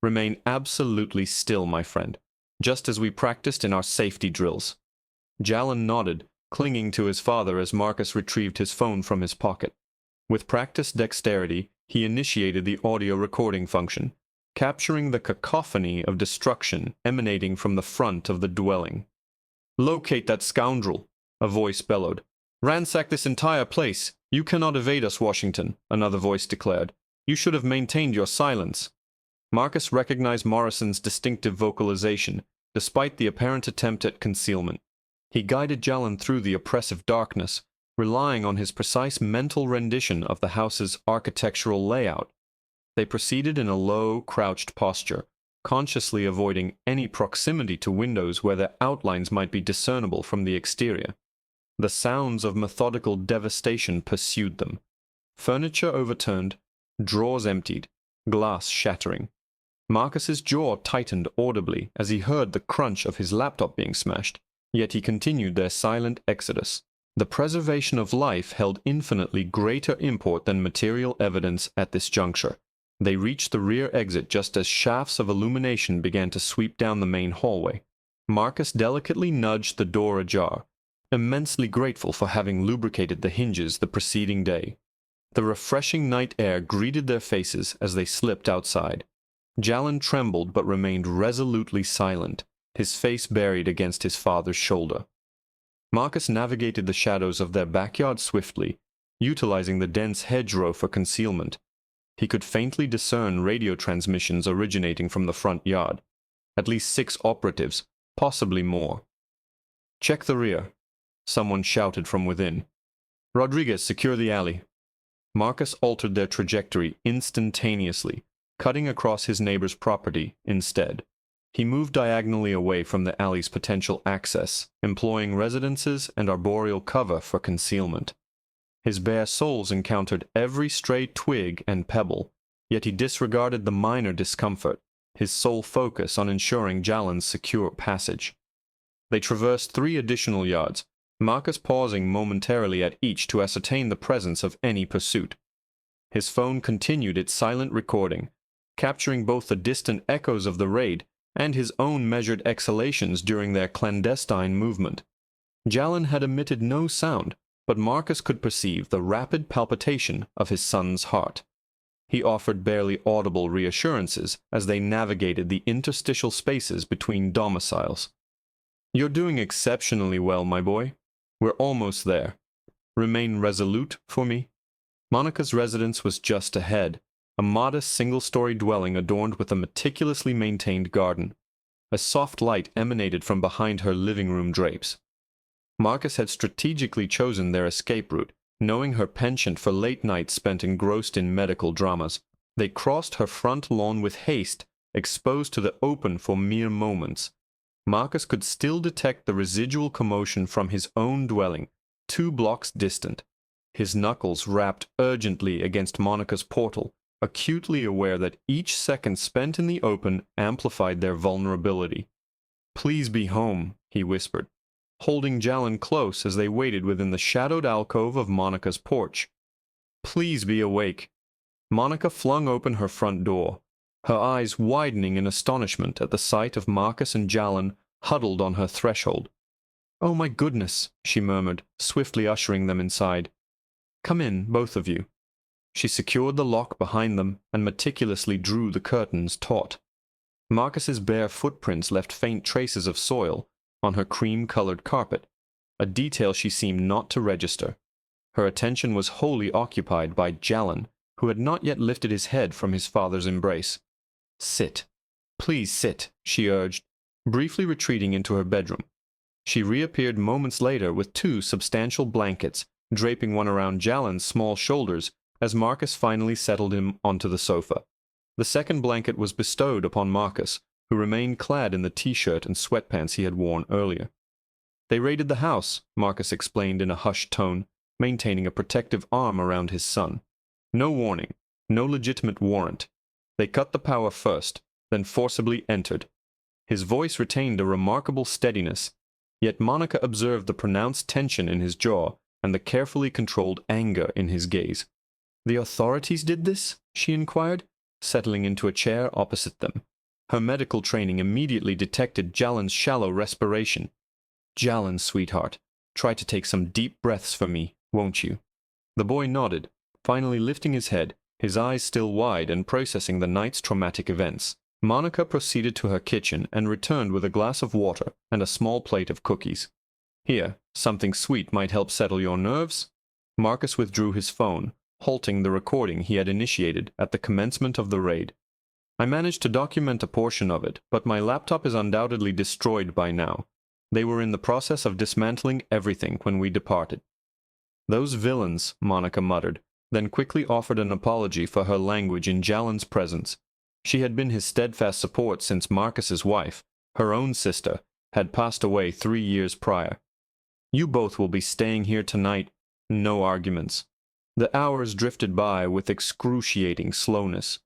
S1: "Remain absolutely still, my friend, just as we practiced in our safety drills." Jalen nodded, clinging to his father as Marcus retrieved his phone from his pocket. With practiced dexterity, he initiated the audio recording function, capturing the cacophony of destruction emanating from the front of the dwelling. "Locate that scoundrel," a voice bellowed. "Ransack this entire place. You cannot evade us, Washington," another voice declared. "You should have maintained your silence." Marcus recognized Morrison's distinctive vocalization, despite the apparent attempt at concealment. He guided Jalen through the oppressive darkness, relying on his precise mental rendition of the house's architectural layout. They proceeded in a low, crouched posture, consciously avoiding any proximity to windows where their outlines might be discernible from the exterior. The sounds of methodical devastation pursued them. Furniture overturned, drawers emptied, glass shattering. Marcus's jaw tightened audibly as he heard the crunch of his laptop being smashed, yet he continued their silent exodus. The preservation of life held infinitely greater import than material evidence at this juncture. They reached the rear exit just as shafts of illumination began to sweep down the main hallway. Marcus delicately nudged the door ajar, immensely grateful for having lubricated the hinges the preceding day. The refreshing night air greeted their faces as they slipped outside. Jalen trembled but remained resolutely silent, his face buried against his father's shoulder. Marcus navigated the shadows of their backyard swiftly, utilizing the dense hedgerow for concealment. He could faintly discern radio transmissions originating from the front yard. At least 6 operatives, possibly more. "Check the rear," someone shouted from within. "Rodriguez, secure the alley." Marcus altered their trajectory instantaneously, cutting across his neighbor's property instead. He moved diagonally away from the alley's potential access, employing residences and arboreal cover for concealment. His bare soles encountered every stray twig and pebble, yet he disregarded the minor discomfort, his sole focus on ensuring Jalen's secure passage. They traversed 3 additional yards, Marcus pausing momentarily at each to ascertain the presence of any pursuit. His phone continued its silent recording, capturing both the distant echoes of the raid and his own measured exhalations during their clandestine movement. Jalen had emitted no sound, but Marcus could perceive the rapid palpitation of his son's heart. He offered barely audible reassurances as they navigated the interstitial spaces between domiciles. "You're doing exceptionally well, my boy. We're almost there. Remain resolute for me." Monica's residence was just ahead, a modest single-story dwelling adorned with a meticulously maintained garden. A soft light emanated from behind her living room drapes. Marcus had strategically chosen their escape route, knowing her penchant for late nights spent engrossed in medical dramas. They crossed her front lawn with haste, exposed to the open for mere moments. Marcus could still detect the residual commotion from his own dwelling, 2 blocks distant. His knuckles rapped urgently against Monica's portal, acutely aware that each second spent in the open amplified their vulnerability. "Please be home," he whispered, holding Jalen close as they waited within the shadowed alcove of Monica's porch. "Please be awake." Monica flung open her front door, her eyes widening in astonishment at the sight of Marcus and Jalen huddled on her threshold. "Oh my goodness," she murmured, swiftly ushering them inside. "Come in, both of you." She secured the lock behind them and meticulously drew the curtains taut. Marcus's bare footprints left faint traces of soil on her cream-colored carpet, a detail she seemed not to register. Her attention was wholly occupied by Jalen, who had not yet lifted his head from his father's embrace. "Sit. Please sit," she urged, briefly retreating into her bedroom. She reappeared moments later with 2 substantial blankets, draping one around Jalen's small shoulders as Marcus finally settled him onto the sofa. The second blanket was bestowed upon Marcus, who remained clad in the t-shirt and sweatpants he had worn earlier. "They raided the house," Marcus explained in a hushed tone, maintaining a protective arm around his son. "No warning, no legitimate warrant. They cut the power first, then forcibly entered." His voice retained a remarkable steadiness, yet Monica observed the pronounced tension in his jaw and the carefully controlled anger in his gaze. "The authorities did this?" she inquired, settling into a chair opposite them. Her medical training immediately detected Jalen's shallow respiration. "Jalen, sweetheart, try to take some deep breaths for me, won't you?" The boy nodded, finally lifting his head, his eyes still wide and processing the night's traumatic events. Monica proceeded to her kitchen and returned with a glass of water and a small plate of cookies. "Here, something sweet might help settle your nerves." Marcus withdrew his phone, halting the recording he had initiated at the commencement of the raid. "I managed to document a portion of it, but my laptop is undoubtedly destroyed by now. They were in the process of dismantling everything when we departed." "Those villains," Monica muttered, then quickly offered an apology for her language in Jalen's presence. She had been his steadfast support since Marcus's wife, her own sister, had passed away 3 years prior. "You both will be staying here tonight. No arguments." The hours drifted by with excruciating slowness.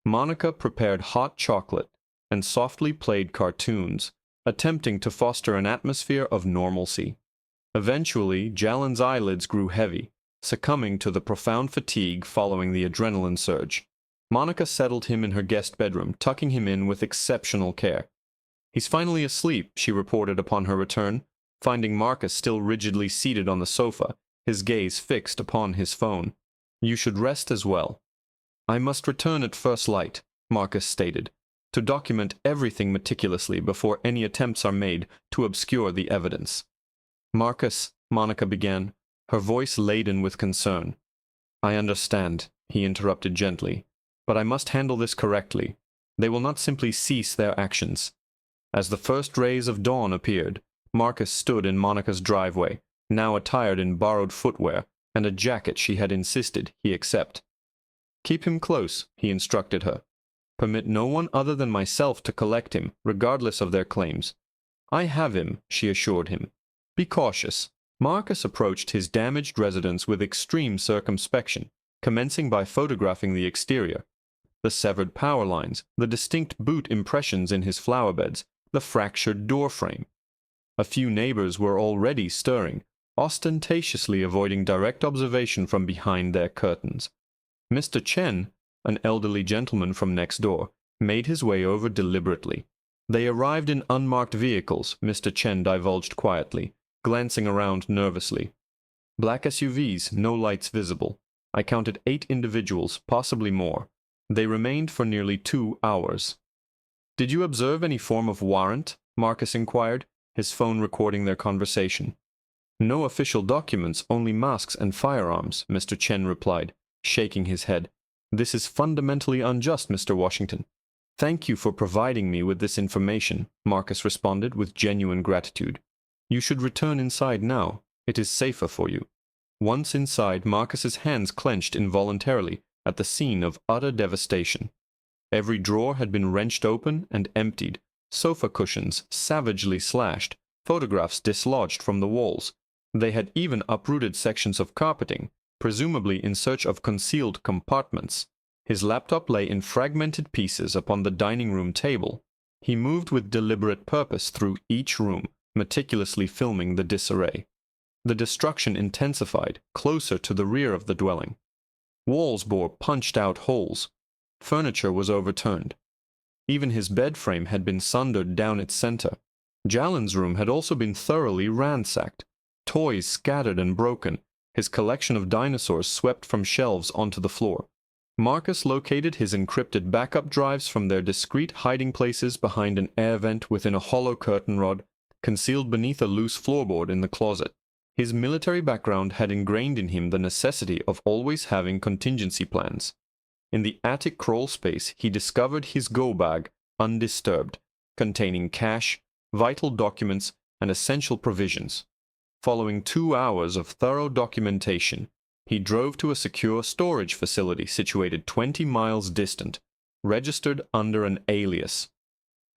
S1: Monica prepared hot chocolate and softly played cartoons, attempting to foster an atmosphere of normalcy. Eventually, Jalen's eyelids grew heavy, succumbing to the profound fatigue following the adrenaline surge. Monica settled him in her guest bedroom, tucking him in with exceptional care. "He's finally asleep," she reported upon her return, finding Marcus still rigidly seated on the sofa, his gaze fixed upon his phone. "You should rest as well." "I must return at first light," Marcus stated, "to document everything meticulously before any attempts are made to obscure the evidence." "Marcus," Monica began, her voice laden with concern. "I understand," he interrupted gently, "but I must handle this correctly. They will not simply cease their actions." As the first rays of dawn appeared, Marcus stood in Monica's driveway, now attired in borrowed footwear and a jacket she had insisted he accept. "Keep him close," he instructed her. "Permit no one other than myself to collect him, regardless of their claims." "I have him," she assured him. "Be cautious." Marcus approached his damaged residence with extreme circumspection, commencing by photographing the exterior. The severed power lines, the distinct boot impressions in his flower beds, the fractured door frame. A few neighbors were already stirring, ostentatiously avoiding direct observation from behind their curtains. Mr. Chen, an elderly gentleman from next door, made his way over deliberately. They arrived in unmarked vehicles, Mr. Chen divulged quietly, glancing around nervously. "Black SUVs, no lights visible. I counted 8 individuals, possibly more. They remained for nearly 2 hours." "Did you observe any form of warrant?" Marcus inquired, his phone recording their conversation. "No official documents, only masks and firearms," Mr. Chen replied, shaking his head. "This is fundamentally unjust, Mr. Washington." Thank you for providing me with this information, Marcus responded with genuine gratitude. You should return inside now. It is safer for you. Once inside, Marcus's hands clenched involuntarily at the scene of utter devastation. Every drawer had been wrenched open and emptied, sofa cushions savagely slashed, photographs dislodged from the walls. They had even uprooted sections of carpeting, presumably in search of concealed compartments. His laptop lay in fragmented pieces upon the dining room table. He moved with deliberate purpose through each room, meticulously filming the disarray. The destruction intensified, closer to the rear of the dwelling. Walls bore punched-out holes. Furniture was overturned. Even his bed frame had been sundered down its center. Jalen's room had also been thoroughly ransacked. Toys scattered and broken, his collection of dinosaurs swept from shelves onto the floor. Marcus located his encrypted backup drives from their discreet hiding places behind an air vent within a hollow curtain rod, concealed beneath a loose floorboard in the closet. His military background had ingrained in him the necessity of always having contingency plans. In the attic crawl space, he discovered his go bag, undisturbed, containing cash, vital documents, and essential provisions. Following 2 hours of thorough documentation, he drove to a secure storage facility situated 20 miles distant, registered under an alias.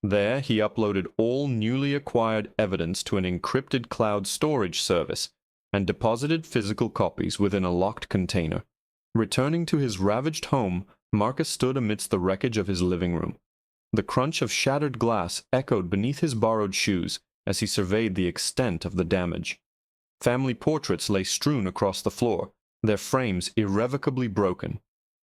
S1: There, he uploaded all newly acquired evidence to an encrypted cloud storage service and deposited physical copies within a locked container. Returning to his ravaged home, Marcus stood amidst the wreckage of his living room. The crunch of shattered glass echoed beneath his borrowed shoes as he surveyed the extent of the damage. Family portraits lay strewn across the floor, their frames irrevocably broken.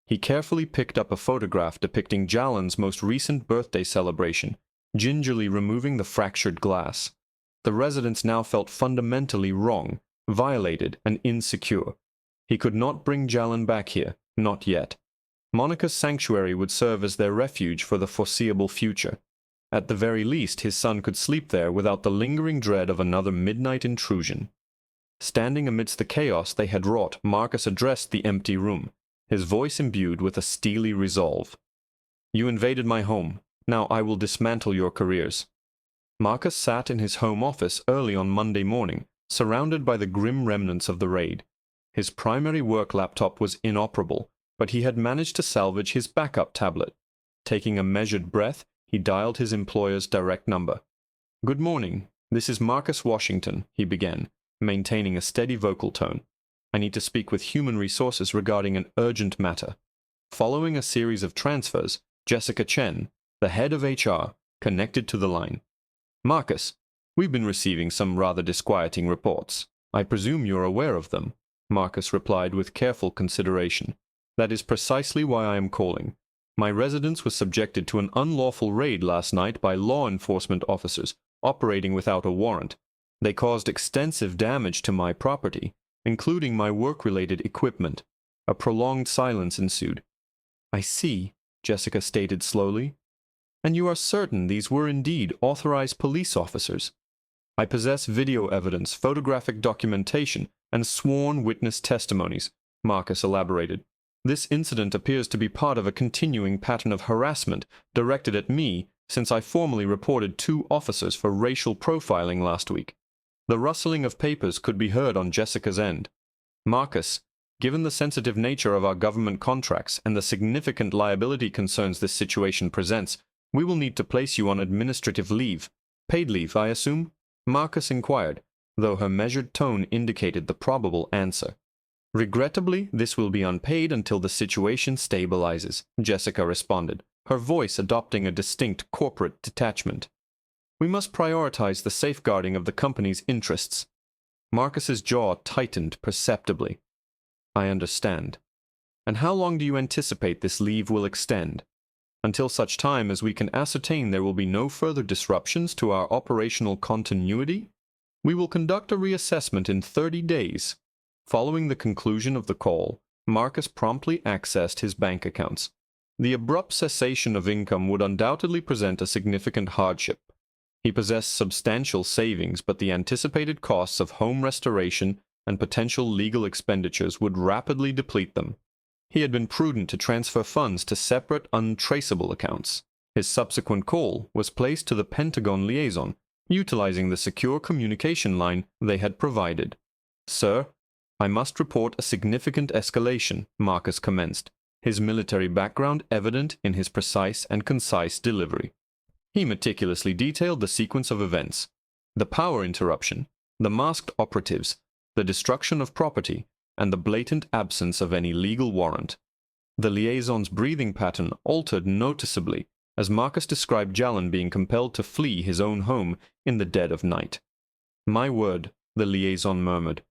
S1: He carefully picked up a photograph depicting Jalen's most recent birthday celebration, gingerly removing the fractured glass. The residents now felt fundamentally wrong, violated, and insecure. He could not bring Jalen back here, not yet. Monica's sanctuary would serve as their refuge for the foreseeable future. At the very least, his son could sleep there without the lingering dread of another midnight intrusion. Standing amidst the chaos they had wrought, Marcus addressed the empty room, his voice imbued with a steely resolve. You invaded my home. Now I will dismantle your careers. Marcus sat in his home office early on Monday morning, surrounded by the grim remnants of the raid. His primary work laptop was inoperable, but he had managed to salvage his backup tablet. Taking a measured breath, he dialed his employer's direct number. Good morning. This is Marcus Washington, he began, maintaining a steady vocal tone. I need to speak with human resources regarding an urgent matter. Following a series of transfers, Jessica Chen, the head of HR, connected to the line. Marcus, we've been receiving some rather disquieting reports. I presume you're aware of them, Marcus replied with careful consideration. That is precisely why I am calling. My residence was subjected to an unlawful raid last night by law enforcement officers operating without a warrant. They caused extensive damage to my property, including my work-related equipment. A prolonged silence ensued. I see, Jessica stated slowly. And you are certain these were indeed authorized police officers? I possess video evidence, photographic documentation, and sworn witness testimonies, Marcus elaborated. This incident appears to be part of a continuing pattern of harassment directed at me since I formally reported 2 officers for racial profiling last week. The rustling of papers could be heard on Jessica's end. Marcus, given the sensitive nature of our government contracts and the significant liability concerns this situation presents, we will need to place you on administrative leave. Paid leave, I assume? Marcus inquired, though her measured tone indicated the probable answer. Regrettably, this will be unpaid until the situation stabilizes, Jessica responded, her voice adopting a distinct corporate detachment. We must prioritize the safeguarding of the company's interests. Marcus's jaw tightened perceptibly. I understand. And how long do you anticipate this leave will extend? Until such time as we can ascertain there will be no further disruptions to our operational continuity? We will conduct a reassessment in 30 days. Following the conclusion of the call, Marcus promptly accessed his bank accounts. The abrupt cessation of income would undoubtedly present a significant hardship. He possessed substantial savings, but the anticipated costs of home restoration and potential legal expenditures would rapidly deplete them. He had been prudent to transfer funds to separate, untraceable accounts. His subsequent call was placed to the Pentagon liaison, utilizing the secure communication line they had provided. "Sir, I must report a significant escalation," Marcus commenced, his military background evident in his precise and concise delivery. He meticulously detailed the sequence of events: the power interruption, the masked operatives, the destruction of property, and the blatant absence of any legal warrant. The liaison's breathing pattern altered noticeably as Marcus described Jalon being compelled to flee his own home in the dead of night. "My word," the liaison murmured.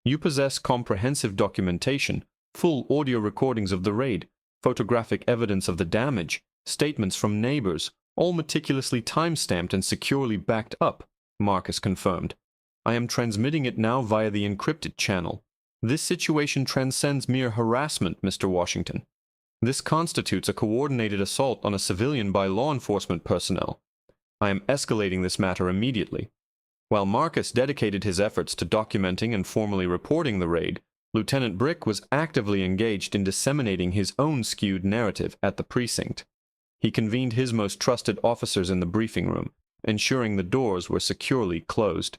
S1: "You possess comprehensive documentation, full audio recordings of the raid, photographic evidence of the damage, statements from neighbors, all meticulously time-stamped and securely backed up," Marcus confirmed. "I am transmitting it now via the encrypted channel. This situation transcends mere harassment, Mr. Washington. This constitutes a coordinated assault on a civilian by law enforcement personnel. I am escalating this matter immediately." While Marcus dedicated his efforts to documenting and formally reporting the raid, Lieutenant Brick was actively engaged in disseminating his own skewed narrative at the precinct. He convened his most trusted officers in the briefing room, ensuring the doors were securely closed.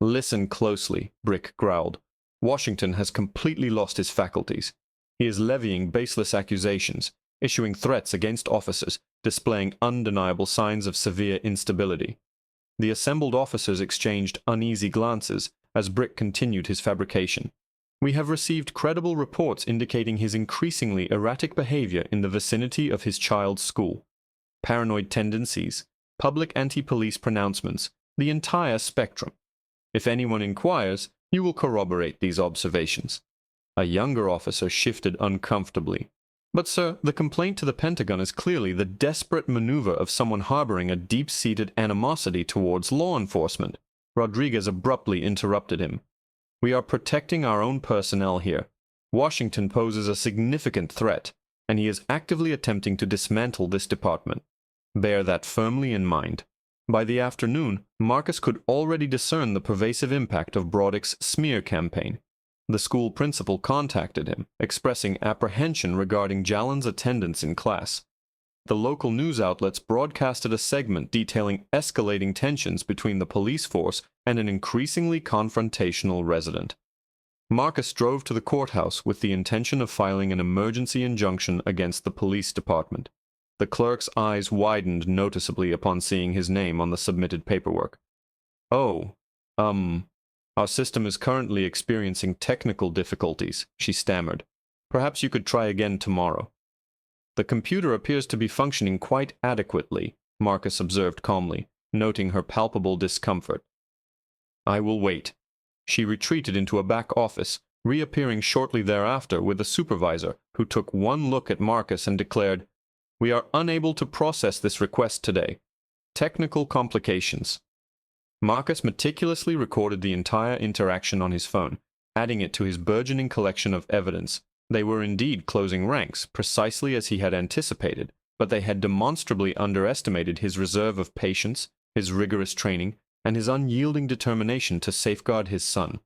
S1: "Listen closely," Brick growled. "Washington has completely lost his faculties. He is levying baseless accusations, issuing threats against officers, displaying undeniable signs of severe instability." The assembled officers exchanged uneasy glances as Brick continued his fabrication. "We have received credible reports indicating his increasingly erratic behavior in the vicinity of his child's school. Paranoid tendencies, public anti-police pronouncements, the entire spectrum. If anyone inquires, you will corroborate these observations." A younger officer shifted uncomfortably. "But, sir, the complaint to the Pentagon is clearly the desperate maneuver of someone harboring a deep-seated animosity towards law enforcement." Rodriguez abruptly interrupted him. "We are protecting our own personnel here. Washington poses a significant threat, and he is actively attempting to dismantle this department. Bear that firmly in mind." By the afternoon, Marcus could already discern the pervasive impact of Broderick's smear campaign. The school principal contacted him, expressing apprehension regarding Jalon's attendance in class. The local news outlets broadcasted a segment detailing escalating tensions between the police force and an increasingly confrontational resident. Marcus drove to the courthouse with the intention of filing an emergency injunction against the police department. The clerk's eyes widened noticeably upon seeing his name on the submitted paperwork. "Oh, our system is currently experiencing technical difficulties," she stammered. "Perhaps you could try again tomorrow." "The computer appears to be functioning quite adequately," Marcus observed calmly, noting her palpable discomfort. "I will wait." She retreated into a back office, reappearing shortly thereafter with a supervisor who took one look at Marcus and declared, "We are unable to process this request today. Technical complications." Marcus meticulously recorded the entire interaction on his phone, adding it to his burgeoning collection of evidence. They were indeed closing ranks, precisely as he had anticipated, but they had demonstrably underestimated his reserve of patience, his rigorous training, and his unyielding determination to safeguard his son.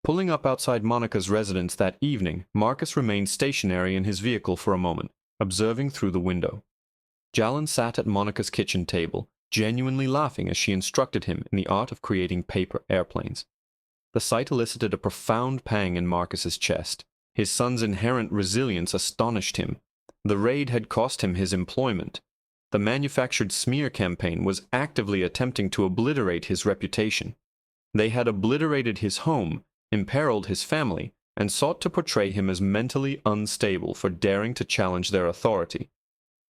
S1: Pulling up outside Monica's residence that evening, Marcus remained stationary in his vehicle for a moment, observing through the window. Jalon sat at Monica's kitchen table, genuinely laughing as she instructed him in the art of creating paper airplanes. The sight elicited a profound pang in Marcus's chest. His son's inherent resilience astonished him. The raid had cost him his employment. The manufactured smear campaign was actively attempting to obliterate his reputation. They had obliterated his home, imperiled his family, and sought to portray him as mentally unstable for daring to challenge their authority.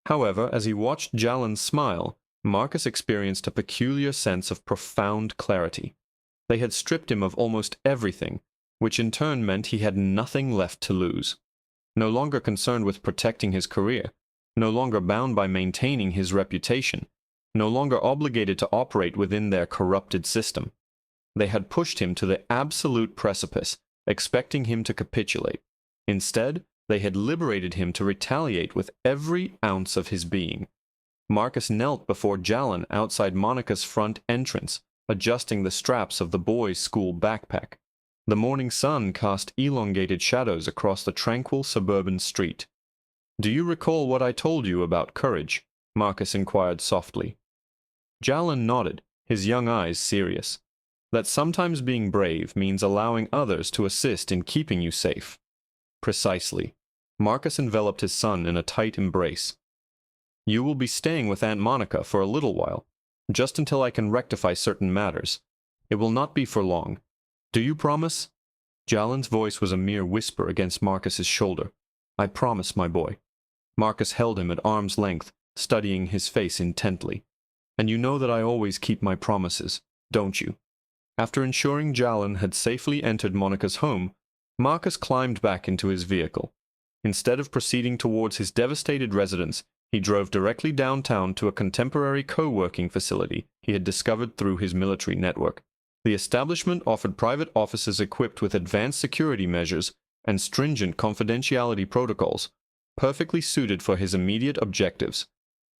S1: However, as he watched Jalon smile, Marcus experienced a peculiar sense of profound clarity. They had stripped him of almost everything, which in turn meant he had nothing left to lose. No longer concerned with protecting his career, no longer bound by maintaining his reputation, no longer obligated to operate within their corrupted system. They had pushed him to the absolute precipice, expecting him to capitulate. Instead, they had liberated him to retaliate with every ounce of his being. Marcus knelt before Jalon outside Monica's front entrance, adjusting the straps of the boy's school backpack. The morning sun cast elongated shadows across the tranquil suburban street. "Do you recall what I told you about courage?" Marcus inquired softly. Jalin nodded, his young eyes serious. That sometimes being brave means allowing others to assist in keeping you safe. Precisely. Marcus enveloped his son in a tight embrace. You will be staying with Aunt Monica for a little while, just until I can rectify certain matters. It will not be for long. Do you promise? Jalin's voice was a mere whisper against Marcus's shoulder. I promise, my boy. Marcus held him at arm's length, studying his face intently. And you know that I always keep my promises, don't you? After ensuring Jalin had safely entered Monica's home, Marcus climbed back into his vehicle. Instead of proceeding towards his devastated residence, he drove directly downtown to a contemporary co-working facility he had discovered through his military network. The establishment offered private offices equipped with advanced security measures and stringent confidentiality protocols, perfectly suited for his immediate objectives.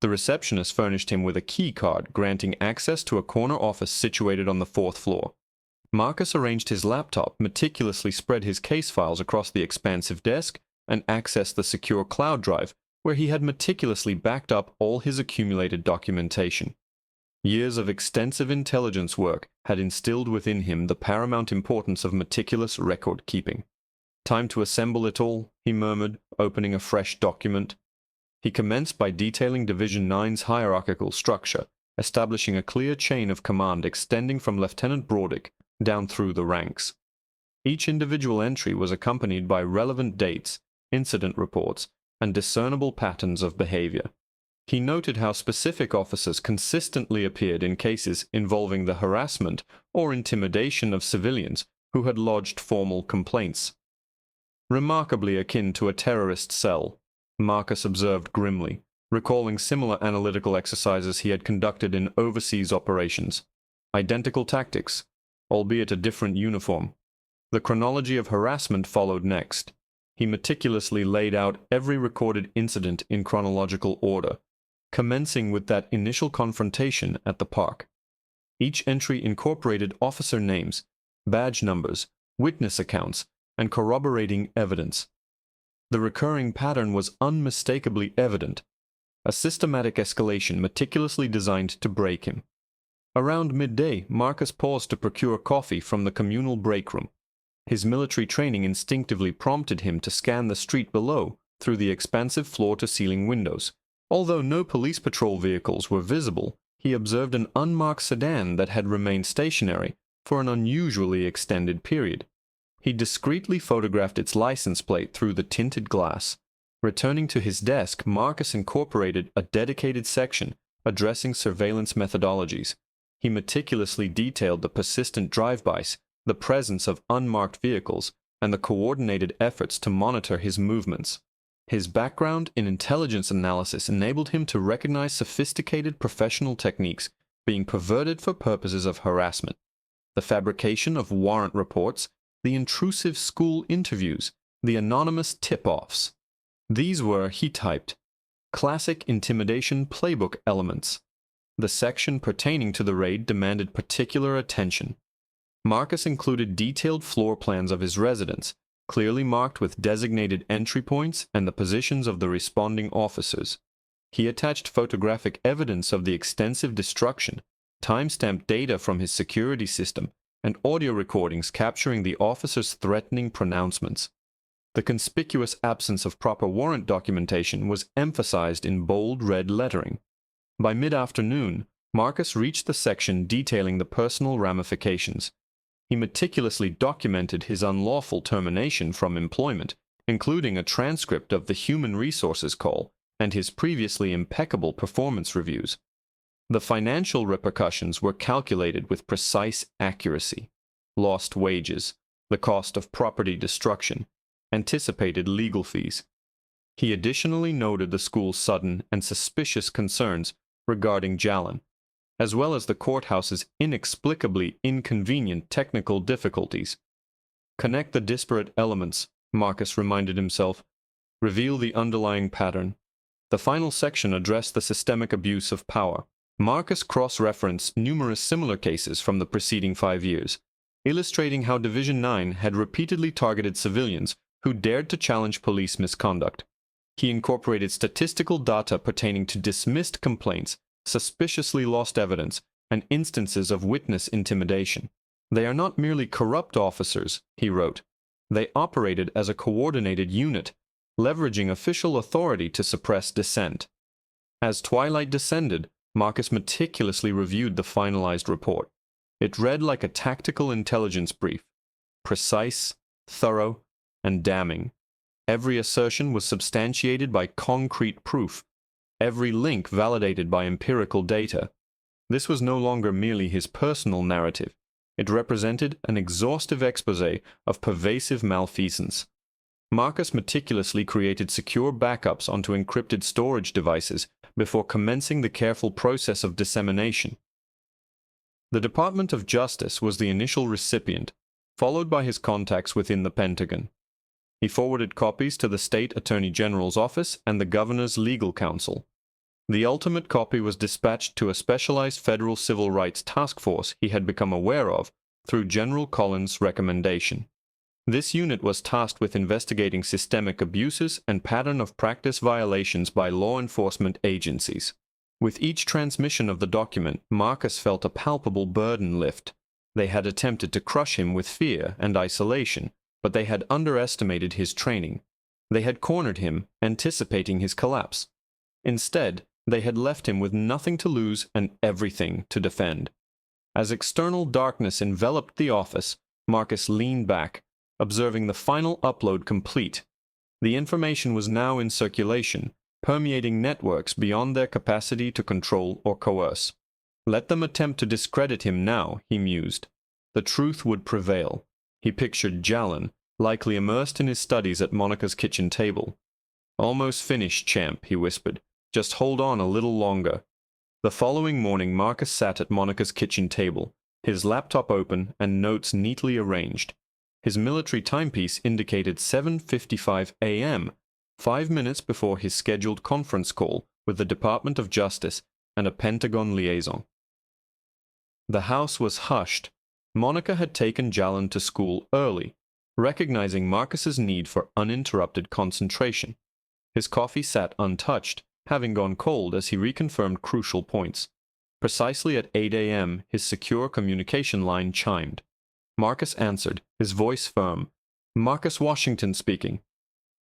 S1: The receptionist furnished him with a key card granting access to a corner office situated on the 4th floor. Marcus arranged his laptop, meticulously spread his case files across the expansive desk, and accessed the secure cloud drive, where he had meticulously backed up all his accumulated documentation. Years of extensive intelligence work had instilled within him the paramount importance of meticulous record-keeping. Time to assemble it all, he murmured, opening a fresh document. He commenced by detailing Division 9's hierarchical structure, establishing a clear chain of command extending from Lieutenant Brodick down through the ranks. Each individual entry was accompanied by relevant dates, incident reports, and discernible patterns of behavior. He noted how specific officers consistently appeared in cases involving the harassment or intimidation of civilians who had lodged formal complaints. Remarkably akin to a terrorist cell, Marcus observed grimly, recalling similar analytical exercises he had conducted in overseas operations. Identical tactics, albeit a different uniform. The chronology of harassment followed next. He meticulously laid out every recorded incident in chronological order, commencing with that initial confrontation at the park. Each entry incorporated officer names, badge numbers, witness accounts, and corroborating evidence. The recurring pattern was unmistakably evident, a systematic escalation meticulously designed to break him. Around midday, Marcus paused to procure coffee from the communal break room. His military training instinctively prompted him to scan the street below through the expansive floor-to-ceiling windows. Although no police patrol vehicles were visible, he observed an unmarked sedan that had remained stationary for an unusually extended period. He discreetly photographed its license plate through the tinted glass. Returning to his desk, Marcus incorporated a dedicated section addressing surveillance methodologies. He meticulously detailed the persistent drive-bys, the presence of unmarked vehicles, and the coordinated efforts to monitor his movements. His background in intelligence analysis enabled him to recognize sophisticated professional techniques being perverted for purposes of harassment. The fabrication of warrant reports, the intrusive school interviews, the anonymous tip-offs. These were, he typed, classic intimidation playbook elements. The section pertaining to the raid demanded particular attention. Marcus included detailed floor plans of his residence, clearly marked with designated entry points and the positions of the responding officers. He attached photographic evidence of the extensive destruction, time-stamped data from his security system, and audio recordings capturing the officers' threatening pronouncements. The conspicuous absence of proper warrant documentation was emphasized in bold red lettering. By mid-afternoon, Marcus reached the section detailing the personal ramifications. He meticulously documented his unlawful termination from employment, including a transcript of the human resources call and his previously impeccable performance reviews. The financial repercussions were calculated with precise accuracy. Lost wages, the cost of property destruction, anticipated legal fees. He additionally noted the school's sudden and suspicious concerns regarding Jalin, as well as the courthouse's inexplicably inconvenient technical difficulties. Connect the disparate elements, Marcus reminded himself. Reveal the underlying pattern. The final section addressed the systemic abuse of power. Marcus cross-referenced numerous similar cases from the preceding 5 years, illustrating how Division 9 had repeatedly targeted civilians who dared to challenge police misconduct. He incorporated statistical data pertaining to dismissed complaints, suspiciously lost evidence, and instances of witness intimidation. They are not merely corrupt officers, he wrote. They operated as a coordinated unit, leveraging official authority to suppress dissent. As twilight descended, Marcus meticulously reviewed the finalized report. It read like a tactical intelligence brief, precise, thorough, and damning. Every assertion was substantiated by concrete proof, every link validated by empirical data. This was no longer merely his personal narrative. It represented an exhaustive exposé of pervasive malfeasance. Marcus meticulously created secure backups onto encrypted storage devices before commencing the careful process of dissemination. The Department of Justice was the initial recipient, followed by his contacts within the Pentagon. He forwarded copies to the State Attorney General's office and the Governor's legal counsel. The ultimate copy was dispatched to a specialized federal civil rights task force he had become aware of through General Collins' recommendation. This unit was tasked with investigating systemic abuses and pattern of practice violations by law enforcement agencies. With each transmission of the document, Marcus felt a palpable burden lift. They had attempted to crush him with fear and isolation, but they had underestimated his training. They had cornered him, anticipating his collapse. Instead, they had left him with nothing to lose and everything to defend. As external darkness enveloped the office, Marcus leaned back, observing the final upload complete. The information was now in circulation, permeating networks beyond their capacity to control or coerce. Let them attempt to discredit him now, he mused. The truth would prevail. He pictured Jalin, likely immersed in his studies at Monica's kitchen table. "Almost finished, champ," he whispered. "Just hold on a little longer." The following morning, Marcus sat at Monica's kitchen table, his laptop open and notes neatly arranged. His military timepiece indicated 7:55 a.m., 5 minutes before his scheduled conference call with the Department of Justice and a Pentagon liaison. The house was hushed. Monica had taken Jalin to school early, recognizing Marcus's need for uninterrupted concentration. His coffee sat untouched, having gone cold as he reconfirmed crucial points. Precisely at 8 a.m., his secure communication line chimed. Marcus answered, his voice firm. "Marcus Washington speaking."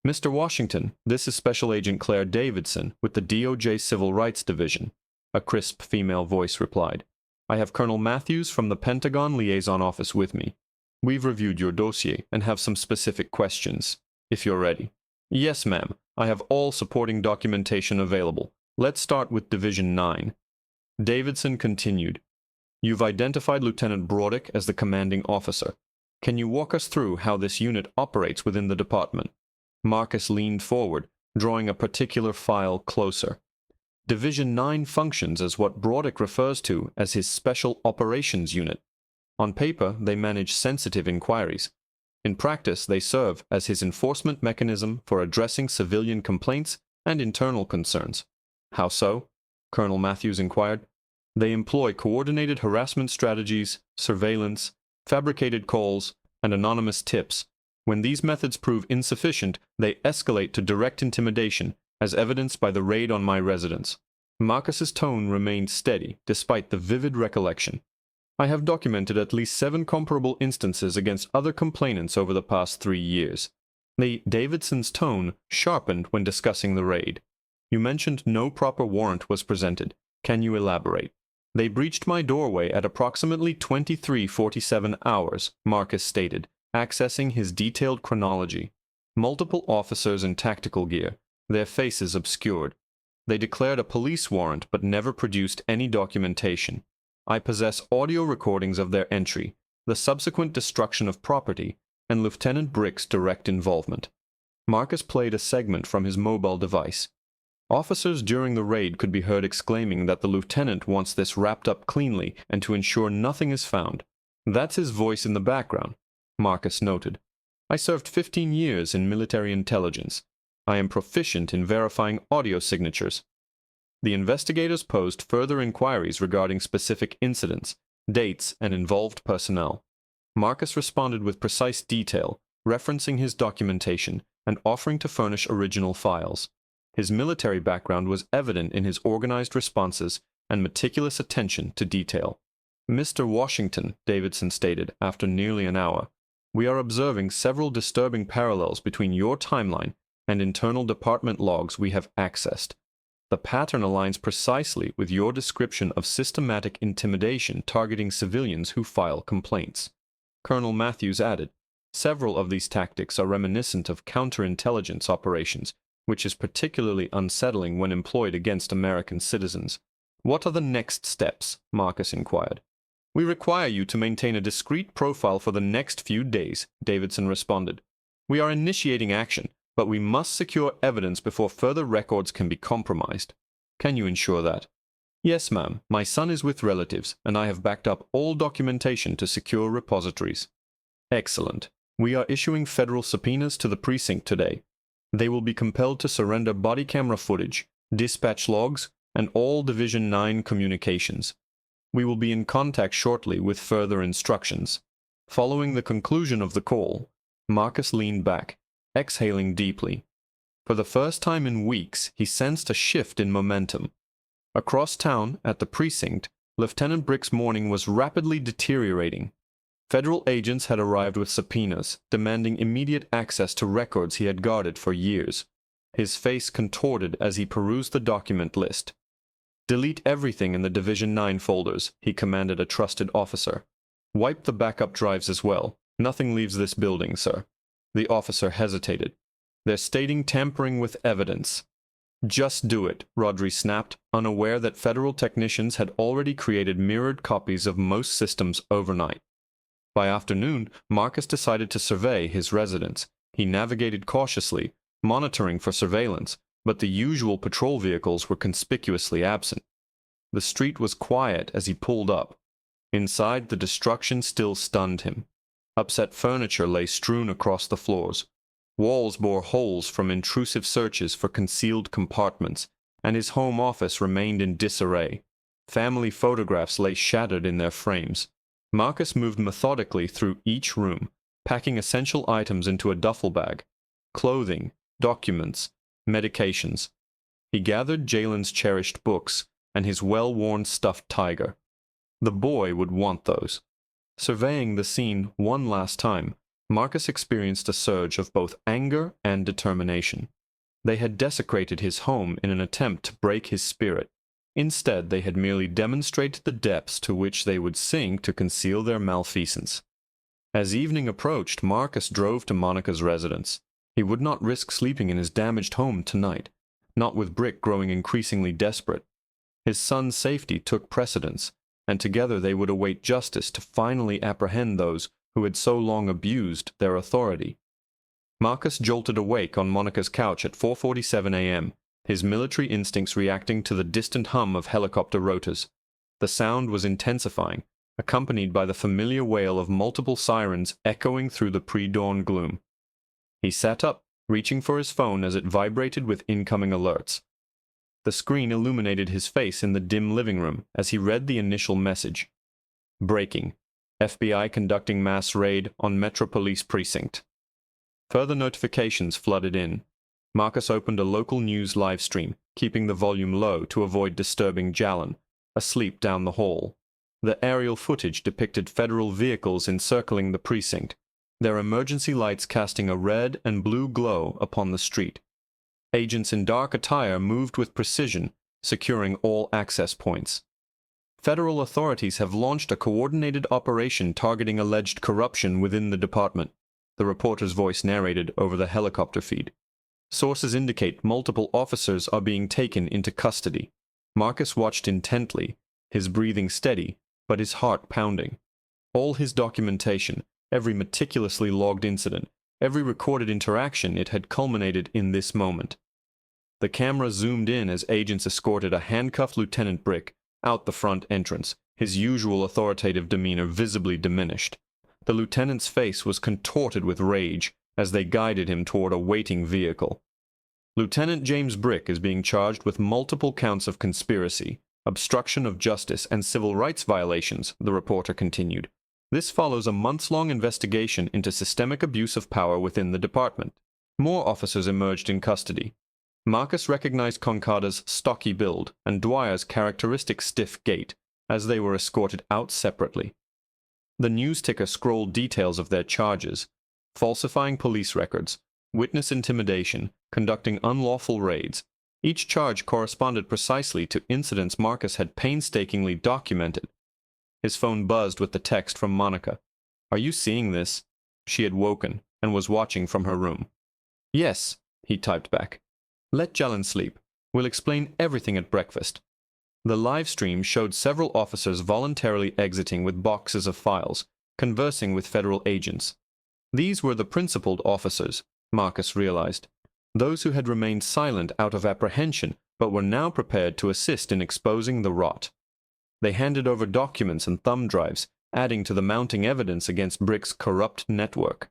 S1: "Mr. Washington, this is Special Agent Claire Davidson with the DOJ Civil Rights Division," a crisp female voice replied. "I have Colonel Matthews from the Pentagon Liaison Office with me. We've reviewed your dossier and have some specific questions, if you're ready." "Yes, ma'am. I have all supporting documentation available. Let's start with Division 9. Davidson continued. "You've identified Lieutenant Broderick as the commanding officer. Can you walk us through how this unit operates within the department?" Marcus leaned forward, drawing a particular file closer. Division 9 functions as what Broderick refers to as his Special Operations Unit. On paper, they manage sensitive inquiries. In practice, they serve as his enforcement mechanism for addressing civilian complaints and internal concerns. "How so?" Colonel Matthews inquired. "They employ coordinated harassment strategies, surveillance, fabricated calls, and anonymous tips. When these methods prove insufficient, they escalate to direct intimidation, as evidenced by the raid on my residence." Marcus's tone remained steady, despite the vivid recollection. "I have documented at least 7 comparable instances against other complainants over the past 3 years. Davidson's tone sharpened when discussing the raid. "You mentioned no proper warrant was presented. Can you elaborate?" "They breached my doorway at approximately 23:47 hours, Marcus stated, accessing his detailed chronology. "Multiple officers in tactical gear, their faces obscured. They declared a police warrant but never produced any documentation. I possess audio recordings of their entry, the subsequent destruction of property, and Lieutenant Brick's direct involvement." Marcus played a segment from his mobile device. Officers during the raid could be heard exclaiming that the lieutenant wants this wrapped up cleanly and to ensure nothing is found. "That's his voice in the background," Marcus noted. "I served 15 years in military intelligence. I am proficient in verifying audio signatures." The investigators posed further inquiries regarding specific incidents, dates, and involved personnel. Marcus responded with precise detail, referencing his documentation and offering to furnish original files. His military background was evident in his organized responses and meticulous attention to detail. "Mr. Washington," Davidson stated after nearly an hour, "we are observing several disturbing parallels between your timeline and internal department logs we have accessed. The pattern aligns precisely with your description of systematic intimidation targeting civilians who file complaints." Colonel Matthews added, "Several of these tactics are reminiscent of counterintelligence operations, which is particularly unsettling when employed against American citizens." "What are the next steps?" Marcus inquired. "We require you to maintain a discreet profile for the next few days," Davidson responded. "We are initiating action, but we must secure evidence before further records can be compromised." "Can you ensure that?" "Yes, ma'am. My son is with relatives, and I have backed up all documentation to secure repositories." "Excellent. We are issuing federal subpoenas to the precinct today. They will be compelled to surrender body camera footage, dispatch logs, and all Division 9 communications. We will be in contact shortly with further instructions." Following the conclusion of the call, Marcus leaned back, exhaling deeply. For the first time in weeks, he sensed a shift in momentum. Across town, at the precinct, Lieutenant Brick's morning was rapidly deteriorating. Federal agents had arrived with subpoenas, demanding immediate access to records he had guarded for years. His face contorted as he perused the document list. "Delete everything in the Division 9 folders," he commanded a trusted officer. "Wipe the backup drives as well. Nothing leaves this building, sir." The officer hesitated. "They're stating tampering with evidence." "Just do it," Rodri snapped, unaware that federal technicians had already created mirrored copies of most systems overnight. By afternoon, Marcus decided to survey his residence. He navigated cautiously, monitoring for surveillance, but the usual patrol vehicles were conspicuously absent. The street was quiet as he pulled up. Inside, the destruction still stunned him. Upset furniture lay strewn across the floors. Walls bore holes from intrusive searches for concealed compartments, and his home office remained in disarray. Family photographs lay shattered in their frames. Marcus moved methodically through each room, packing essential items into a duffel bag. Clothing, documents, medications. He gathered Jalen's cherished books and his well-worn stuffed tiger. The boy would want those. Surveying the scene one last time, Marcus experienced a surge of both anger and determination. They had desecrated his home in an attempt to break his spirit. Instead, they had merely demonstrated the depths to which they would sink to conceal their malfeasance. As evening approached, Marcus drove to Monica's residence. He would not risk sleeping in his damaged home tonight, not with Brick growing increasingly desperate. His son's safety took precedence, and together they would await justice to finally apprehend those who had so long abused their authority. Marcus jolted awake on Monica's couch at 4:47 a.m., his military instincts reacting to the distant hum of helicopter rotors. The sound was intensifying, accompanied by the familiar wail of multiple sirens echoing through the pre-dawn gloom. He sat up, reaching for his phone as it vibrated with incoming alerts. The screen illuminated his face in the dim living room as he read the initial message. "Breaking. FBI conducting mass raid on Metro Police Precinct." Further notifications flooded in. Marcus opened a local news live stream, keeping the volume low to avoid disturbing Jalen, asleep down the hall. The aerial footage depicted federal vehicles encircling the precinct, their emergency lights casting a red and blue glow upon the street. Agents in dark attire moved with precision, securing all access points. Federal authorities have launched a coordinated operation targeting alleged corruption within the department, the reporter's voice narrated over the helicopter feed. Sources indicate multiple officers are being taken into custody. Marcus watched intently, his breathing steady, but his heart pounding. All his documentation, every meticulously logged incident, every recorded interaction, it had culminated in this moment. The camera zoomed in as agents escorted a handcuffed Lieutenant Brick out the front entrance, his usual authoritative demeanor visibly diminished. The lieutenant's face was contorted with rage as they guided him toward a waiting vehicle. "Lieutenant James Brick is being charged with multiple counts of conspiracy, obstruction of justice, and civil rights violations," the reporter continued. "This follows a months-long investigation into systemic abuse of power within the department. More officers emerged in custody. Marcus recognized Concada's stocky build and Dwyer's characteristic stiff gait as they were escorted out separately. The news ticker scrolled details of their charges: falsifying police records, witness intimidation, conducting unlawful raids. Each charge corresponded precisely to incidents Marcus had painstakingly documented. His phone buzzed with the text from Monica. "Are you seeing this?" She had woken and was watching from her room. "Yes," he typed back. "Let Jalen sleep. We'll explain everything at breakfast." The live stream showed several officers voluntarily exiting with boxes of files, conversing with federal agents. These were the principled officers, Marcus realized, those who had remained silent out of apprehension but were now prepared to assist in exposing the rot. They handed over documents and thumb drives, adding to the mounting evidence against Brick's corrupt network.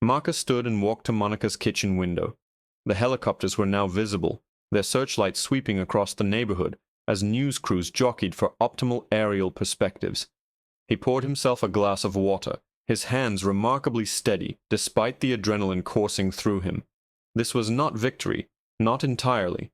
S1: Marcus stood and walked to Monica's kitchen window. The helicopters were now visible, their searchlights sweeping across the neighborhood as news crews jockeyed for optimal aerial perspectives. He poured himself a glass of water, his hands remarkably steady despite the adrenaline coursing through him. This was not victory, not entirely.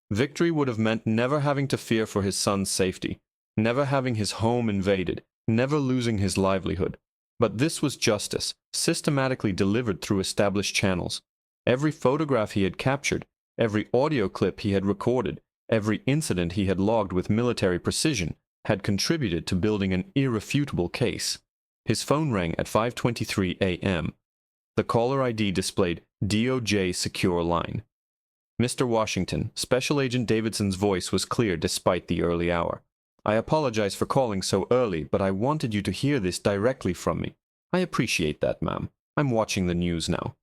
S1: Victory would have meant never having to fear for his son's safety, never having his home invaded, never losing his livelihood. But this was justice, systematically delivered through established channels. Every photograph he had captured, every audio clip he had recorded, every incident he had logged with military precision had contributed to building an irrefutable case. His phone rang at 5:23 a.m. The caller ID displayed DOJ Secure Line. Mr. Washington, Special Agent Davidson's voice was clear despite the early hour. "I apologize for calling so early, but I wanted you to hear this directly from me." "I appreciate that, ma'am. I'm watching the news now."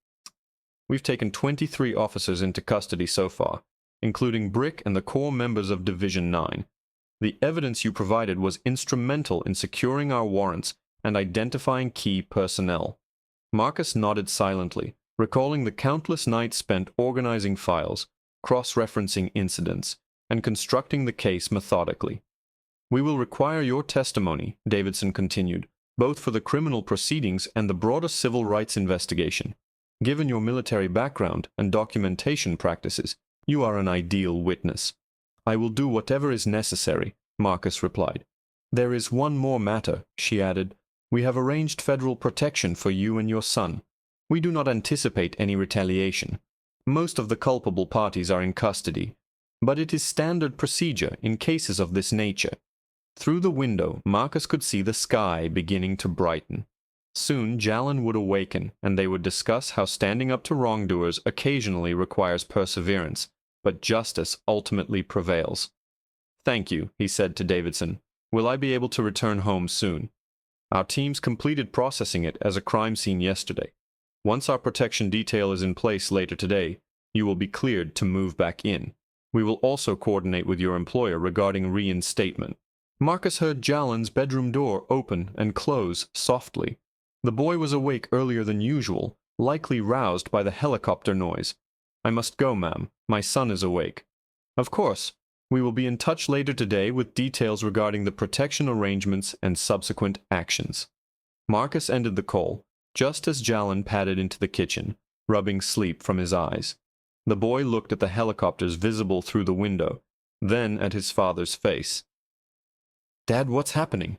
S1: "We've taken 23 officers into custody so far, including Brick and the core members of Division 9. The evidence you provided was instrumental in securing our warrants and identifying key personnel." Marcus nodded silently, recalling the countless nights spent organizing files, cross-referencing incidents, and constructing the case methodically. "We will require your testimony," Davidson continued, "both for the criminal proceedings and the broader civil rights investigation. Given your military background and documentation practices, you are an ideal witness." "I will do whatever is necessary," Marcus replied. "There is one more matter," she added. "We have arranged federal protection for you and your son. We do not anticipate any retaliation. Most of the culpable parties are in custody, but it is standard procedure in cases of this nature." Through the window, Marcus could see the sky beginning to brighten. Soon Jalen would awaken, and they would discuss how standing up to wrongdoers occasionally requires perseverance, but justice ultimately prevails. "Thank you," he said to Davidson. "Will I be able to return home soon?" "Our teams completed processing it as a crime scene yesterday. Once our protection detail is in place later today, you will be cleared to move back in. We will also coordinate with your employer regarding reinstatement." Marcus heard Jalen's bedroom door open and close softly. The boy was awake earlier than usual, likely roused by the helicopter noise. "I must go, ma'am. My son is awake." "Of course. We will be in touch later today with details regarding the protection arrangements and subsequent actions." Marcus ended the call, just as Jalen padded into the kitchen, rubbing sleep from his eyes. The boy looked at the helicopters visible through the window, then at his father's face. "Dad, what's happening?"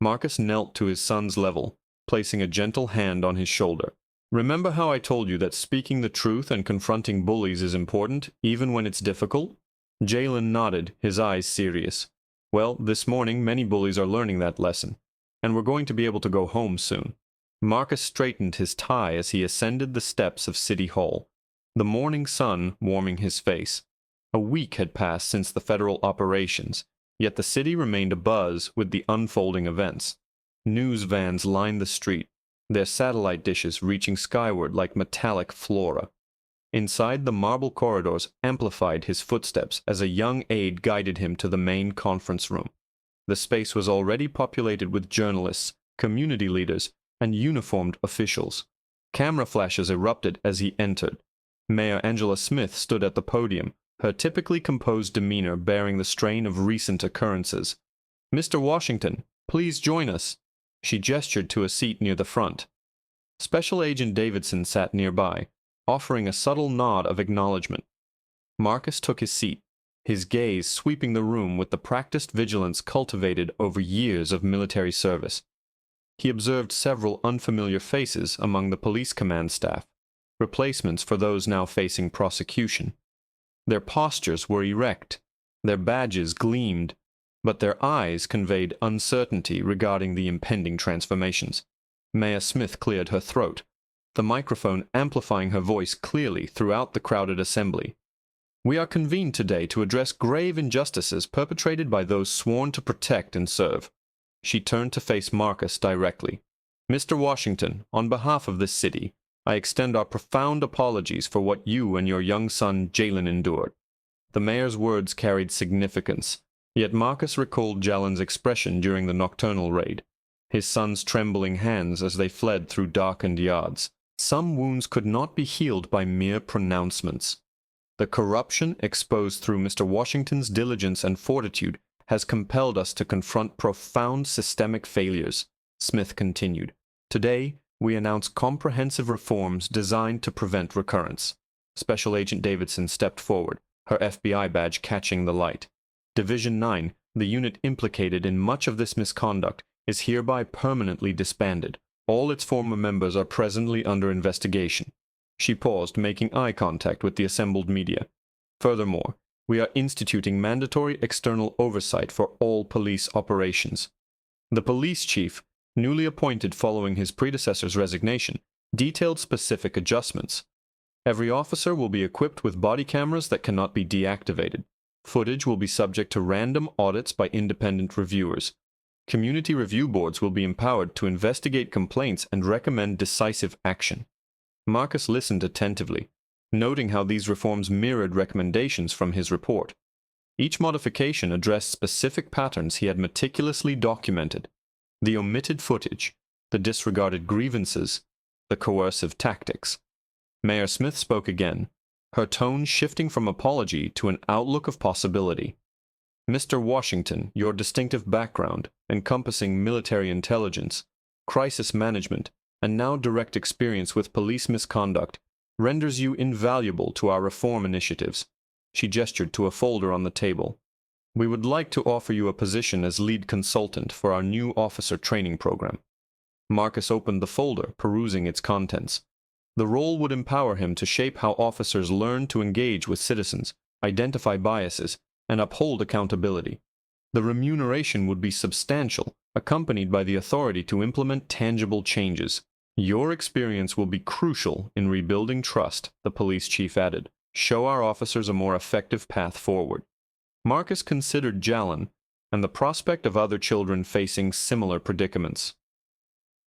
S1: Marcus knelt to his son's level, placing a gentle hand on his shoulder. "Remember how I told you that speaking the truth and confronting bullies is important, even when it's difficult?" Jalen nodded, his eyes serious. "Well, this morning many bullies are learning that lesson, and we're going to be able to go home soon." Marcus straightened his tie as he ascended the steps of City Hall, the morning sun warming his face. A week had passed since the federal operations, yet the city remained abuzz with the unfolding events. News vans lined the street, their satellite dishes reaching skyward like metallic flora. Inside, the marble corridors amplified his footsteps as a young aide guided him to the main conference room. The space was already populated with journalists, community leaders, and uniformed officials. Camera flashes erupted as he entered. Mayor Angela Smith stood at the podium, her typically composed demeanor bearing the strain of recent occurrences. "Mr. Washington, please join us." She gestured to a seat near the front. Special Agent Davidson sat nearby, offering a subtle nod of acknowledgement. Marcus took his seat, his gaze sweeping the room with the practiced vigilance cultivated over years of military service. He observed several unfamiliar faces among the police command staff, replacements for those now facing prosecution. Their postures were erect, their badges gleamed, but their eyes conveyed uncertainty regarding the impending transformations. Mayor Smith cleared her throat, the microphone amplifying her voice clearly throughout the crowded assembly. "We are convened today to address grave injustices perpetrated by those sworn to protect and serve." She turned to face Marcus directly. "Mr. Washington, on behalf of this city, I extend our profound apologies for what you and your young son Jalen endured." The mayor's words carried significance, yet Marcus recalled Jalen's expression during the nocturnal raid, his son's trembling hands as they fled through darkened yards. Some wounds could not be healed by mere pronouncements. The corruption exposed through Mr. Washington's diligence and fortitude has compelled us to confront profound systemic failures, Smith continued. Today, we announce comprehensive reforms designed to prevent recurrence. Special Agent Davidson stepped forward, her FBI badge catching the light. Division 9, the unit implicated in much of this misconduct, is hereby permanently disbanded. All its former members are presently under investigation. She paused, making eye contact with the assembled media. Furthermore, we are instituting mandatory external oversight for all police operations. The police chief, newly appointed following his predecessor's resignation, detailed specific adjustments. Every officer will be equipped with body cameras that cannot be deactivated. Footage will be subject to random audits by independent reviewers. Community review boards will be empowered to investigate complaints and recommend decisive action. Marcus listened attentively, noting how these reforms mirrored recommendations from his report. Each modification addressed specific patterns he had meticulously documented: the omitted footage, the disregarded grievances, the coercive tactics. Mayor Smith spoke again, her tone shifting from apology to an outlook of possibility. "Mr. Washington, your distinctive background, encompassing military intelligence, crisis management, and now direct experience with police misconduct, renders you invaluable to our reform initiatives." She gestured to a folder on the table. "We would like to offer you a position as lead consultant for our new officer training program." Marcus opened the folder, perusing its contents. The role would empower him to shape how officers learn to engage with citizens, identify biases, and uphold accountability. The remuneration would be substantial, accompanied by the authority to implement tangible changes. "Your experience will be crucial in rebuilding trust," the police chief added. "Show our officers a more effective path forward." Marcus considered Jalen and the prospect of other children facing similar predicaments.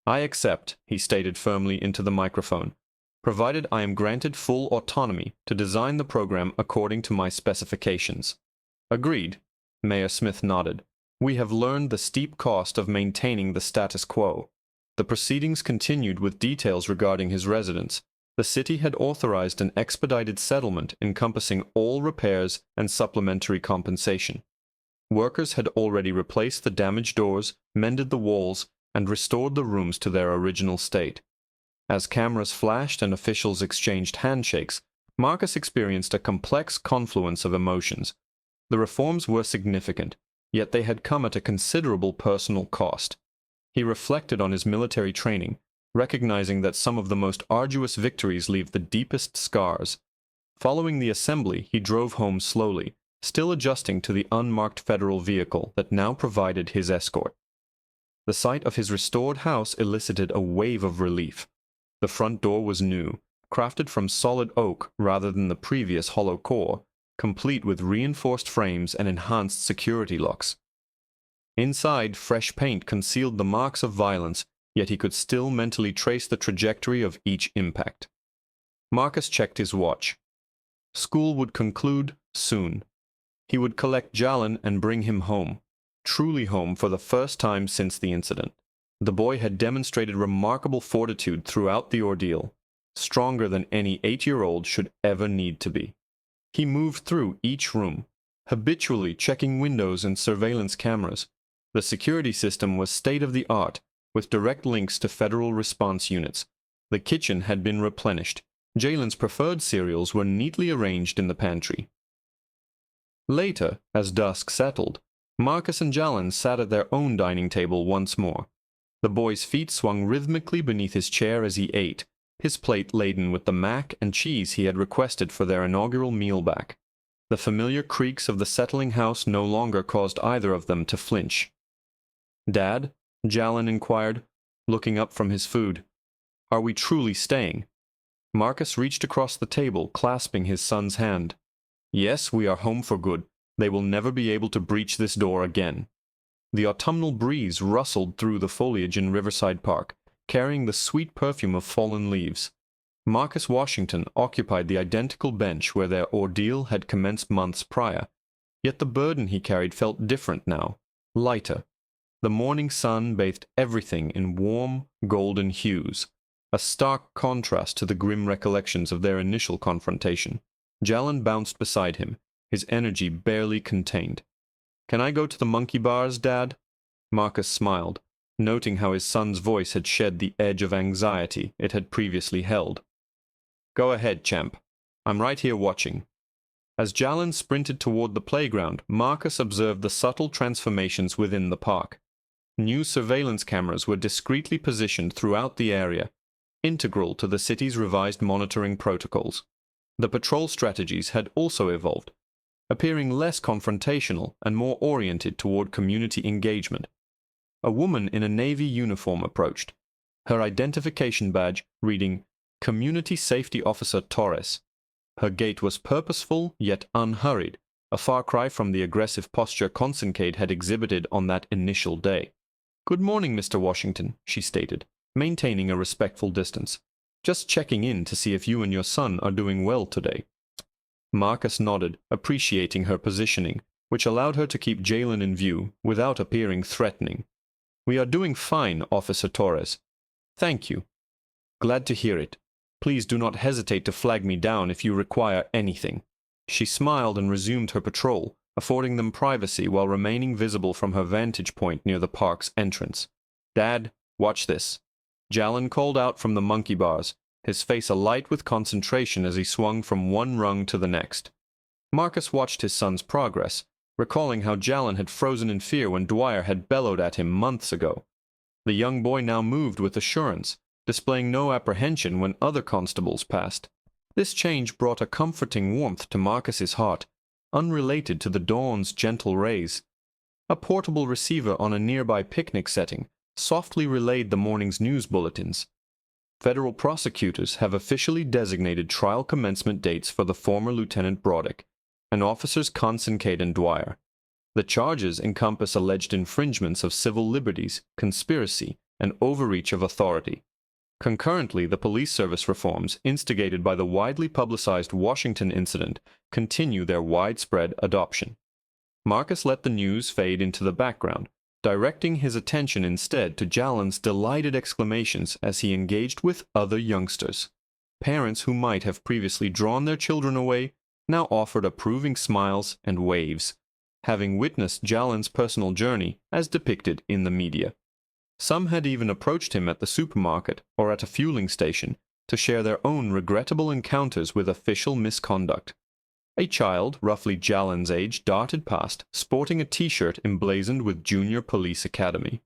S1: "I accept," he stated firmly into the microphone, "provided I am granted full autonomy to design the program according to my specifications." "Agreed," Mayor Smith nodded. "We have learned the steep cost of maintaining the status quo." The proceedings continued with details regarding his residence. The city had authorized an expedited settlement encompassing all repairs and supplementary compensation. Workers had already replaced the damaged doors, mended the walls, and restored the rooms to their original state. As cameras flashed and officials exchanged handshakes, Marcus experienced a complex confluence of emotions. The reforms were significant, yet they had come at a considerable personal cost. He reflected on his military training, recognizing that some of the most arduous victories leave the deepest scars. Following the assembly, he drove home slowly, still adjusting to the unmarked federal vehicle that now provided his escort. The sight of his restored house elicited a wave of relief. The front door was new, crafted from solid oak rather than the previous hollow core, complete with reinforced frames and enhanced security locks. Inside, fresh paint concealed the marks of violence, yet he could still mentally trace the trajectory of each impact. Marcus checked his watch. School would conclude soon. He would collect Jalen and bring him home, truly home for the first time since the incident. The boy had demonstrated remarkable fortitude throughout the ordeal, stronger than any 8-year-old should ever need to be. He moved through each room, habitually checking windows and surveillance cameras. The security system was state-of-the-art, with direct links to federal response units. The kitchen had been replenished. Jalen's preferred cereals were neatly arranged in the pantry. Later, as dusk settled, Marcus and Jalin sat at their own dining table once more. The boy's feet swung rhythmically beneath his chair as he ate, his plate laden with the mac and cheese he had requested for their inaugural meal back. The familiar creaks of the settling house no longer caused either of them to flinch. "Dad?" Jalin inquired, looking up from his food. "Are we truly staying?" Marcus reached across the table, clasping his son's hand. "Yes, we are home for good. They will never be able to breach this door again." The autumnal breeze rustled through the foliage in Riverside Park, carrying the sweet perfume of fallen leaves. Marcus Washington occupied the identical bench where their ordeal had commenced months prior, yet the burden he carried felt different now, lighter. The morning sun bathed everything in warm, golden hues, a stark contrast to the grim recollections of their initial confrontation. Jalin bounced beside him, his energy barely contained. "Can I go to the monkey bars, Dad?" Marcus smiled, noting how his son's voice had shed the edge of anxiety it had previously held. "Go ahead, champ. I'm right here watching." As Jalin sprinted toward the playground, Marcus observed the subtle transformations within the park. New surveillance cameras were discreetly positioned throughout the area, integral to the city's revised monitoring protocols. The patrol strategies had also evolved, appearing less confrontational and more oriented toward community engagement. A woman in a Navy uniform approached, her identification badge reading Community Safety Officer Torres. Her gait was purposeful yet unhurried, a far cry from the aggressive posture Consincade had exhibited on that initial day. "Good morning, Mr. Washington," she stated, maintaining a respectful distance. "Just checking in to see if you and your son are doing well today." Marcus nodded, appreciating her positioning, which allowed her to keep Jalin in view without appearing threatening. "We are doing fine, Officer Torres." "Thank you." "Glad to hear it. Please do not hesitate to flag me down if you require anything." She smiled and resumed her patrol, affording them privacy while remaining visible from her vantage point near the park's entrance. "Dad, watch this." Jalin called out from the monkey bars, his face alight with concentration as he swung from one rung to the next. Marcus watched his son's progress, recalling how Jalin had frozen in fear when Dwyer had bellowed at him months ago. The young boy now moved with assurance, displaying no apprehension when other constables passed. This change brought a comforting warmth to Marcus's heart, unrelated to the dawn's gentle rays. A portable receiver on a nearby picnic setting softly relayed the morning's news bulletins. Federal prosecutors have officially designated trial commencement dates for the former Lieutenant Broderick and Officers Consincade and Dwyer. The charges encompass alleged infringements of civil liberties, conspiracy, and overreach of authority. Concurrently, the police service reforms instigated by the widely publicized Washington incident continue their widespread adoption. Marcus let the news fade into the background, directing his attention instead to Jalin's delighted exclamations as he engaged with other youngsters. Parents who might have previously drawn their children away now offered approving smiles and waves, having witnessed Jalin's personal journey as depicted in the media. Some had even approached him at the supermarket or at a fueling station to share their own regrettable encounters with official misconduct. A child, roughly Jalin's age, darted past, sporting a T-shirt emblazoned with Junior Police Academy.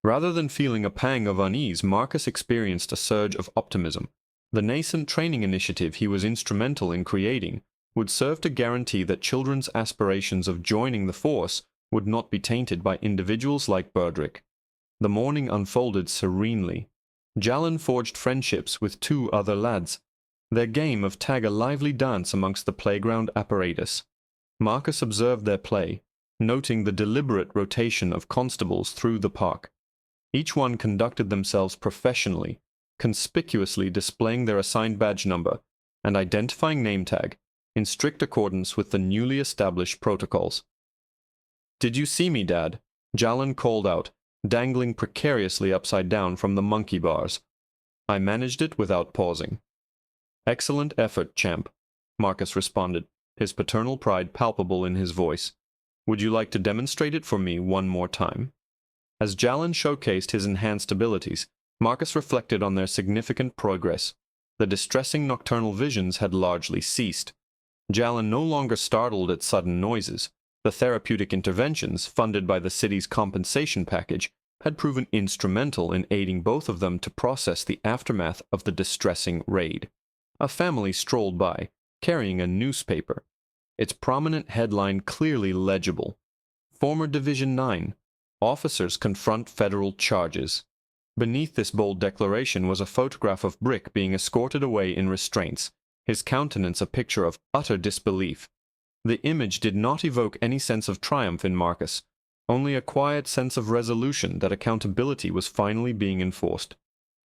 S1: Rather than feeling a pang of unease, Marcus experienced a surge of optimism. The nascent training initiative he was instrumental in creating would serve to guarantee that children's aspirations of joining the force would not be tainted by individuals like Broderick. The morning unfolded serenely. Jalin forged friendships with two other lads, their game of tag a lively dance amongst the playground apparatus. Marcus observed their play, noting the deliberate rotation of constables through the park. Each one conducted themselves professionally, conspicuously displaying their assigned badge number and identifying name tag, in strict accordance with the newly established protocols. "Did you see me, Dad?" Jalin called out, dangling precariously upside down from the monkey bars. "I managed it without pausing." "Excellent effort, champ," Marcus responded, his paternal pride palpable in his voice. "Would you like to demonstrate it for me one more time?" As Jalin showcased his enhanced abilities, Marcus reflected on their significant progress. The distressing nocturnal visions had largely ceased. Jalin no longer startled at sudden noises. The therapeutic interventions, funded by the city's compensation package, had proven instrumental in aiding both of them to process the aftermath of the distressing raid. A family strolled by, carrying a newspaper, its prominent headline clearly legible. Former Division 9. Officers confront federal charges. Beneath this bold declaration was a photograph of Brick being escorted away in restraints, his countenance a picture of utter disbelief. The image did not evoke any sense of triumph in Marcus, only a quiet sense of resolution that accountability was finally being enforced.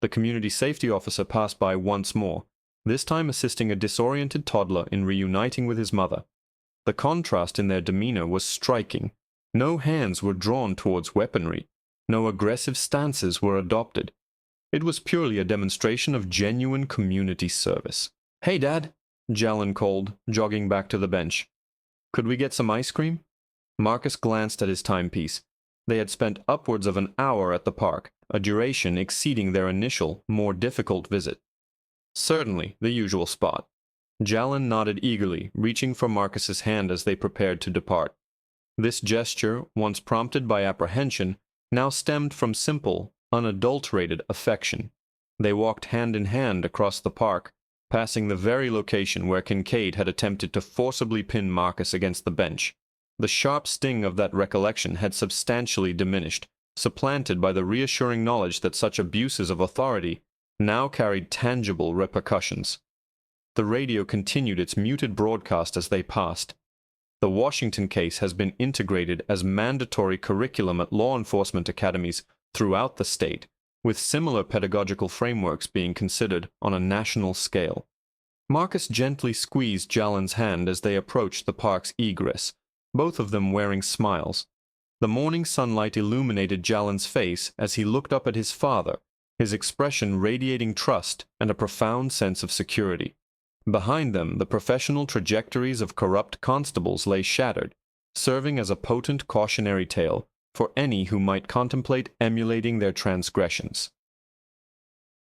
S1: The community safety officer passed by once more, this time assisting a disoriented toddler in reuniting with his mother. The contrast in their demeanor was striking. No hands were drawn towards weaponry. No aggressive stances were adopted. It was purely a demonstration of genuine community service. "Hey, Dad," Jalin called, jogging back to the bench. "Could we get some ice cream?" Marcus glanced at his timepiece. They had spent upwards of an hour at the park, a duration exceeding their initial, more difficult visit. "Certainly, the usual spot." Jalin nodded eagerly, reaching for Marcus's hand as they prepared to depart. This gesture, once prompted by apprehension, now stemmed from simple, unadulterated affection. They walked hand in hand across the park, passing the very location where Kincaid had attempted to forcibly pin Marcus against the bench. The sharp sting of that recollection had substantially diminished, supplanted by the reassuring knowledge that such abuses of authority now carried tangible repercussions. The radio continued its muted broadcast as they passed. The Washington case has been integrated as mandatory curriculum at law enforcement academies throughout the state, with similar pedagogical frameworks being considered on a national scale. Marcus gently squeezed Jalin's hand as they approached the park's egress, both of them wearing smiles. The morning sunlight illuminated Jalin's face as he looked up at his father, his expression radiating trust and a profound sense of security. Behind them, the professional trajectories of corrupt constables lay shattered, serving as a potent cautionary tale for any who might contemplate emulating their transgressions.